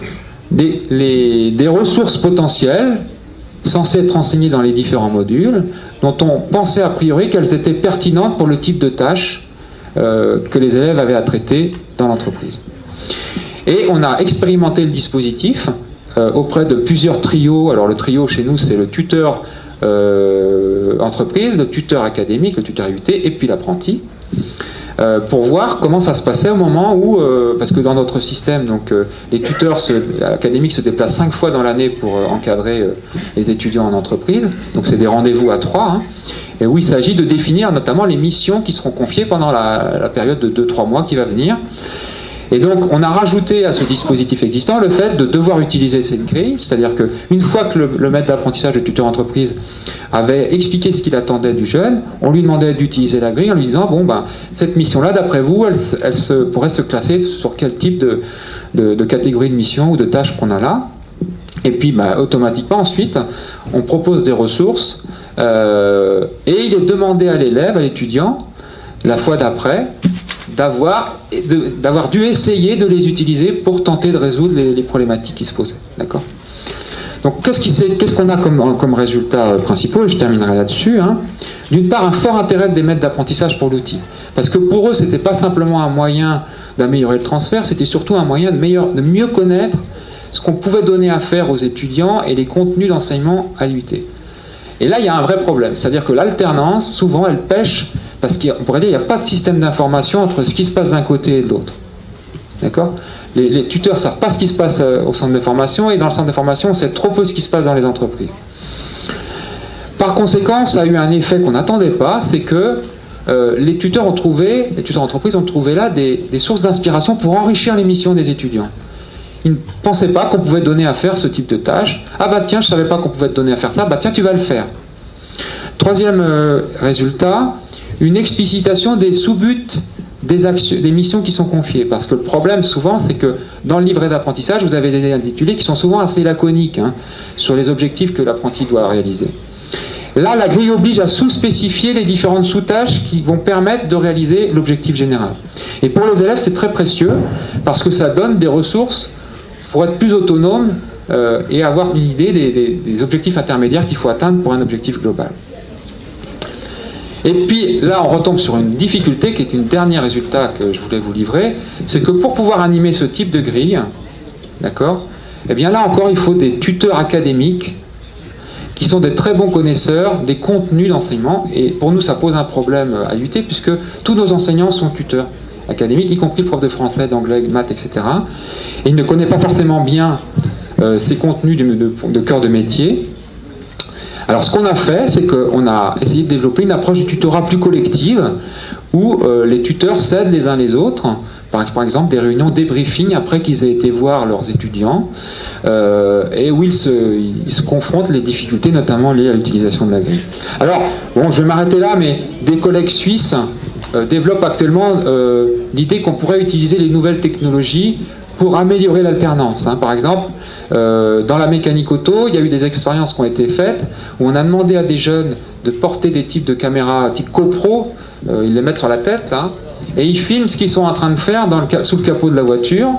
des ressources potentielles censées être enseignées dans les différents modules, dont on pensait a priori qu'elles étaient pertinentes pour le type de tâches que les élèves avaient à traiter dans l'entreprise. Et on a expérimenté le dispositif auprès de plusieurs trios. Alors le trio chez nous, c'est le tuteur entreprise, le tuteur académique, le tuteur IUT, et puis l'apprenti, pour voir comment ça se passait au moment où, parce que dans notre système, donc, les tuteurs académiques se déplacent 5 fois dans l'année pour encadrer les étudiants en entreprise, donc c'est des rendez-vous à 3, hein, et où il s'agit de définir notamment les missions qui seront confiées pendant la période de 2-3 mois qui va venir. Et donc, on a rajouté à ce dispositif existant le fait de devoir utiliser cette grille, c'est-à-dire qu'une fois que le maître d'apprentissage de tuteur entreprise avait expliqué ce qu'il attendait du jeune, on lui demandait d'utiliser la grille en lui disant, bon, ben, cette mission-là, d'après vous, elle pourrait se classer sur quel type de catégorie de mission ou de tâche qu'on a là. Et puis, ben, automatiquement, ensuite, on propose des ressources, et il est demandé à l'élève, à l'étudiant, la fois d'après, d'avoir dû essayer de les utiliser pour tenter de résoudre les problématiques qui se posaient. D'accord ? Donc, qu'est-ce qu'on a comme résultats principaux ? Et je terminerai là-dessus. Hein. D'une part, un fort intérêt des maîtres d'apprentissage pour l'outil. Parce que pour eux, ce n'était pas simplement un moyen d'améliorer le transfert, c'était surtout un moyen de mieux connaître ce qu'on pouvait donner à faire aux étudiants et les contenus d'enseignement à l'UT. Et là, il y a un vrai problème. C'est-à-dire que l'alternance, souvent, elle pêche parce qu'on pourrait dire qu'il n'y a pas de système d'information entre ce qui se passe d'un côté et de l'autre. D'accord ? Les tuteurs ne savent pas ce qui se passe au centre de formation, et dans le centre de formation, on sait trop peu ce qui se passe dans les entreprises. Par conséquent, ça a eu un effet qu'on n'attendait pas, c'est que les tuteurs d'entreprise ont trouvé là des sources d'inspiration pour enrichir les missions des étudiants. Ils ne pensaient pas qu'on pouvait donner à faire ce type de tâche. Ah bah tiens, je ne savais pas qu'on pouvait te donner à faire ça, bah tiens, tu vas le faire. Troisième résultat, une explicitation des sous-buts des missions qui sont confiées. Parce que le problème, souvent, c'est que dans le livret d'apprentissage, vous avez des intitulés qui sont souvent assez laconiques hein, sur les objectifs que l'apprenti doit réaliser. Là, la grille oblige à sous-spécifier les différentes sous-tâches qui vont permettre de réaliser l'objectif général. Et pour les élèves, c'est très précieux, parce que ça donne des ressources pour être plus autonome et avoir une idée des objectifs intermédiaires qu'il faut atteindre pour un objectif global. Et puis là, on retombe sur une difficulté qui est une dernier résultat que je voulais vous livrer, c'est que pour pouvoir animer ce type de grille, d'accord, eh bien là encore, il faut des tuteurs académiques qui sont des très bons connaisseurs des contenus d'enseignement, et pour nous, ça pose un problème à l'UT, puisque tous nos enseignants sont tuteurs académiques, y compris le prof de français, d'anglais, de maths, etc. Et il ne connaît pas forcément bien ces contenus de cœur de métier. Alors ce qu'on a fait, c'est qu'on a essayé de développer une approche du tutorat plus collective, où les tuteurs s'aident les uns les autres, par exemple des réunions débriefing après qu'ils aient été voir leurs étudiants, et où ils se confrontent les difficultés notamment liées à l'utilisation de la grille. Alors, bon, je vais m'arrêter là, mais des collègues suisses développent actuellement l'idée qu'on pourrait utiliser les nouvelles technologies pour améliorer l'alternance. Hein. Par exemple, dans la mécanique auto, il y a eu des expériences qui ont été faites où on a demandé à des jeunes de porter des types de caméras type GoPro, ils les mettent sur la tête, là, et ils filment ce qu'ils sont en train de faire sous le capot de la voiture.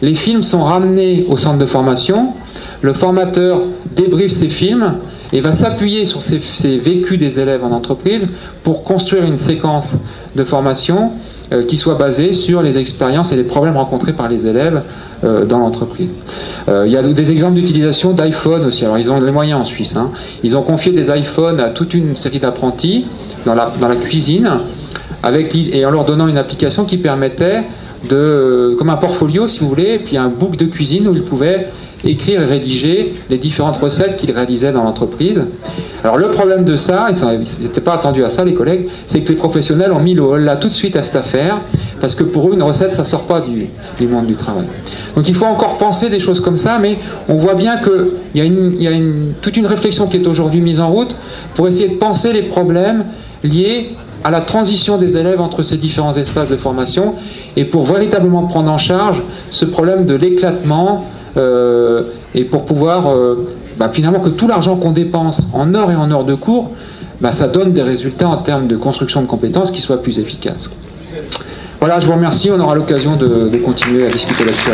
Les films sont ramenés au centre de formation, le formateur débriefe ces films et va s'appuyer sur ces vécus des élèves en entreprise pour construire une séquence de formation qui soit basée sur les expériences et les problèmes rencontrés par les élèves dans l'entreprise. Il y a des exemples d'utilisation d'iPhone aussi. Alors ils ont les moyens en Suisse. Hein. Ils ont confié des iPhones à toute une série d'apprentis dans la cuisine, et en leur donnant une application qui permettait comme un portfolio si vous voulez, et puis un book de cuisine où ils pouvaient écrire et rédiger les différentes recettes qu'ils réalisaient dans l'entreprise. Alors le problème de ça, et ils n'étaient pas attendus à ça les collègues, c'est que les professionnels ont mis le holà tout de suite à cette affaire, parce que pour eux une recette ça ne sort pas du monde du travail. Donc il faut encore penser des choses comme ça, mais on voit bien qu'il y a toute une réflexion qui est aujourd'hui mise en route pour essayer de penser les problèmes liés à la transition des élèves entre ces différents espaces de formation, et pour véritablement prendre en charge ce problème de l'éclatement, et pour pouvoir finalement que tout l'argent qu'on dépense en heures et en heures de cours, ça donne des résultats en termes de construction de compétences qui soient plus efficaces. Voilà, je vous remercie, on aura l'occasion de continuer à discuter là-dessus.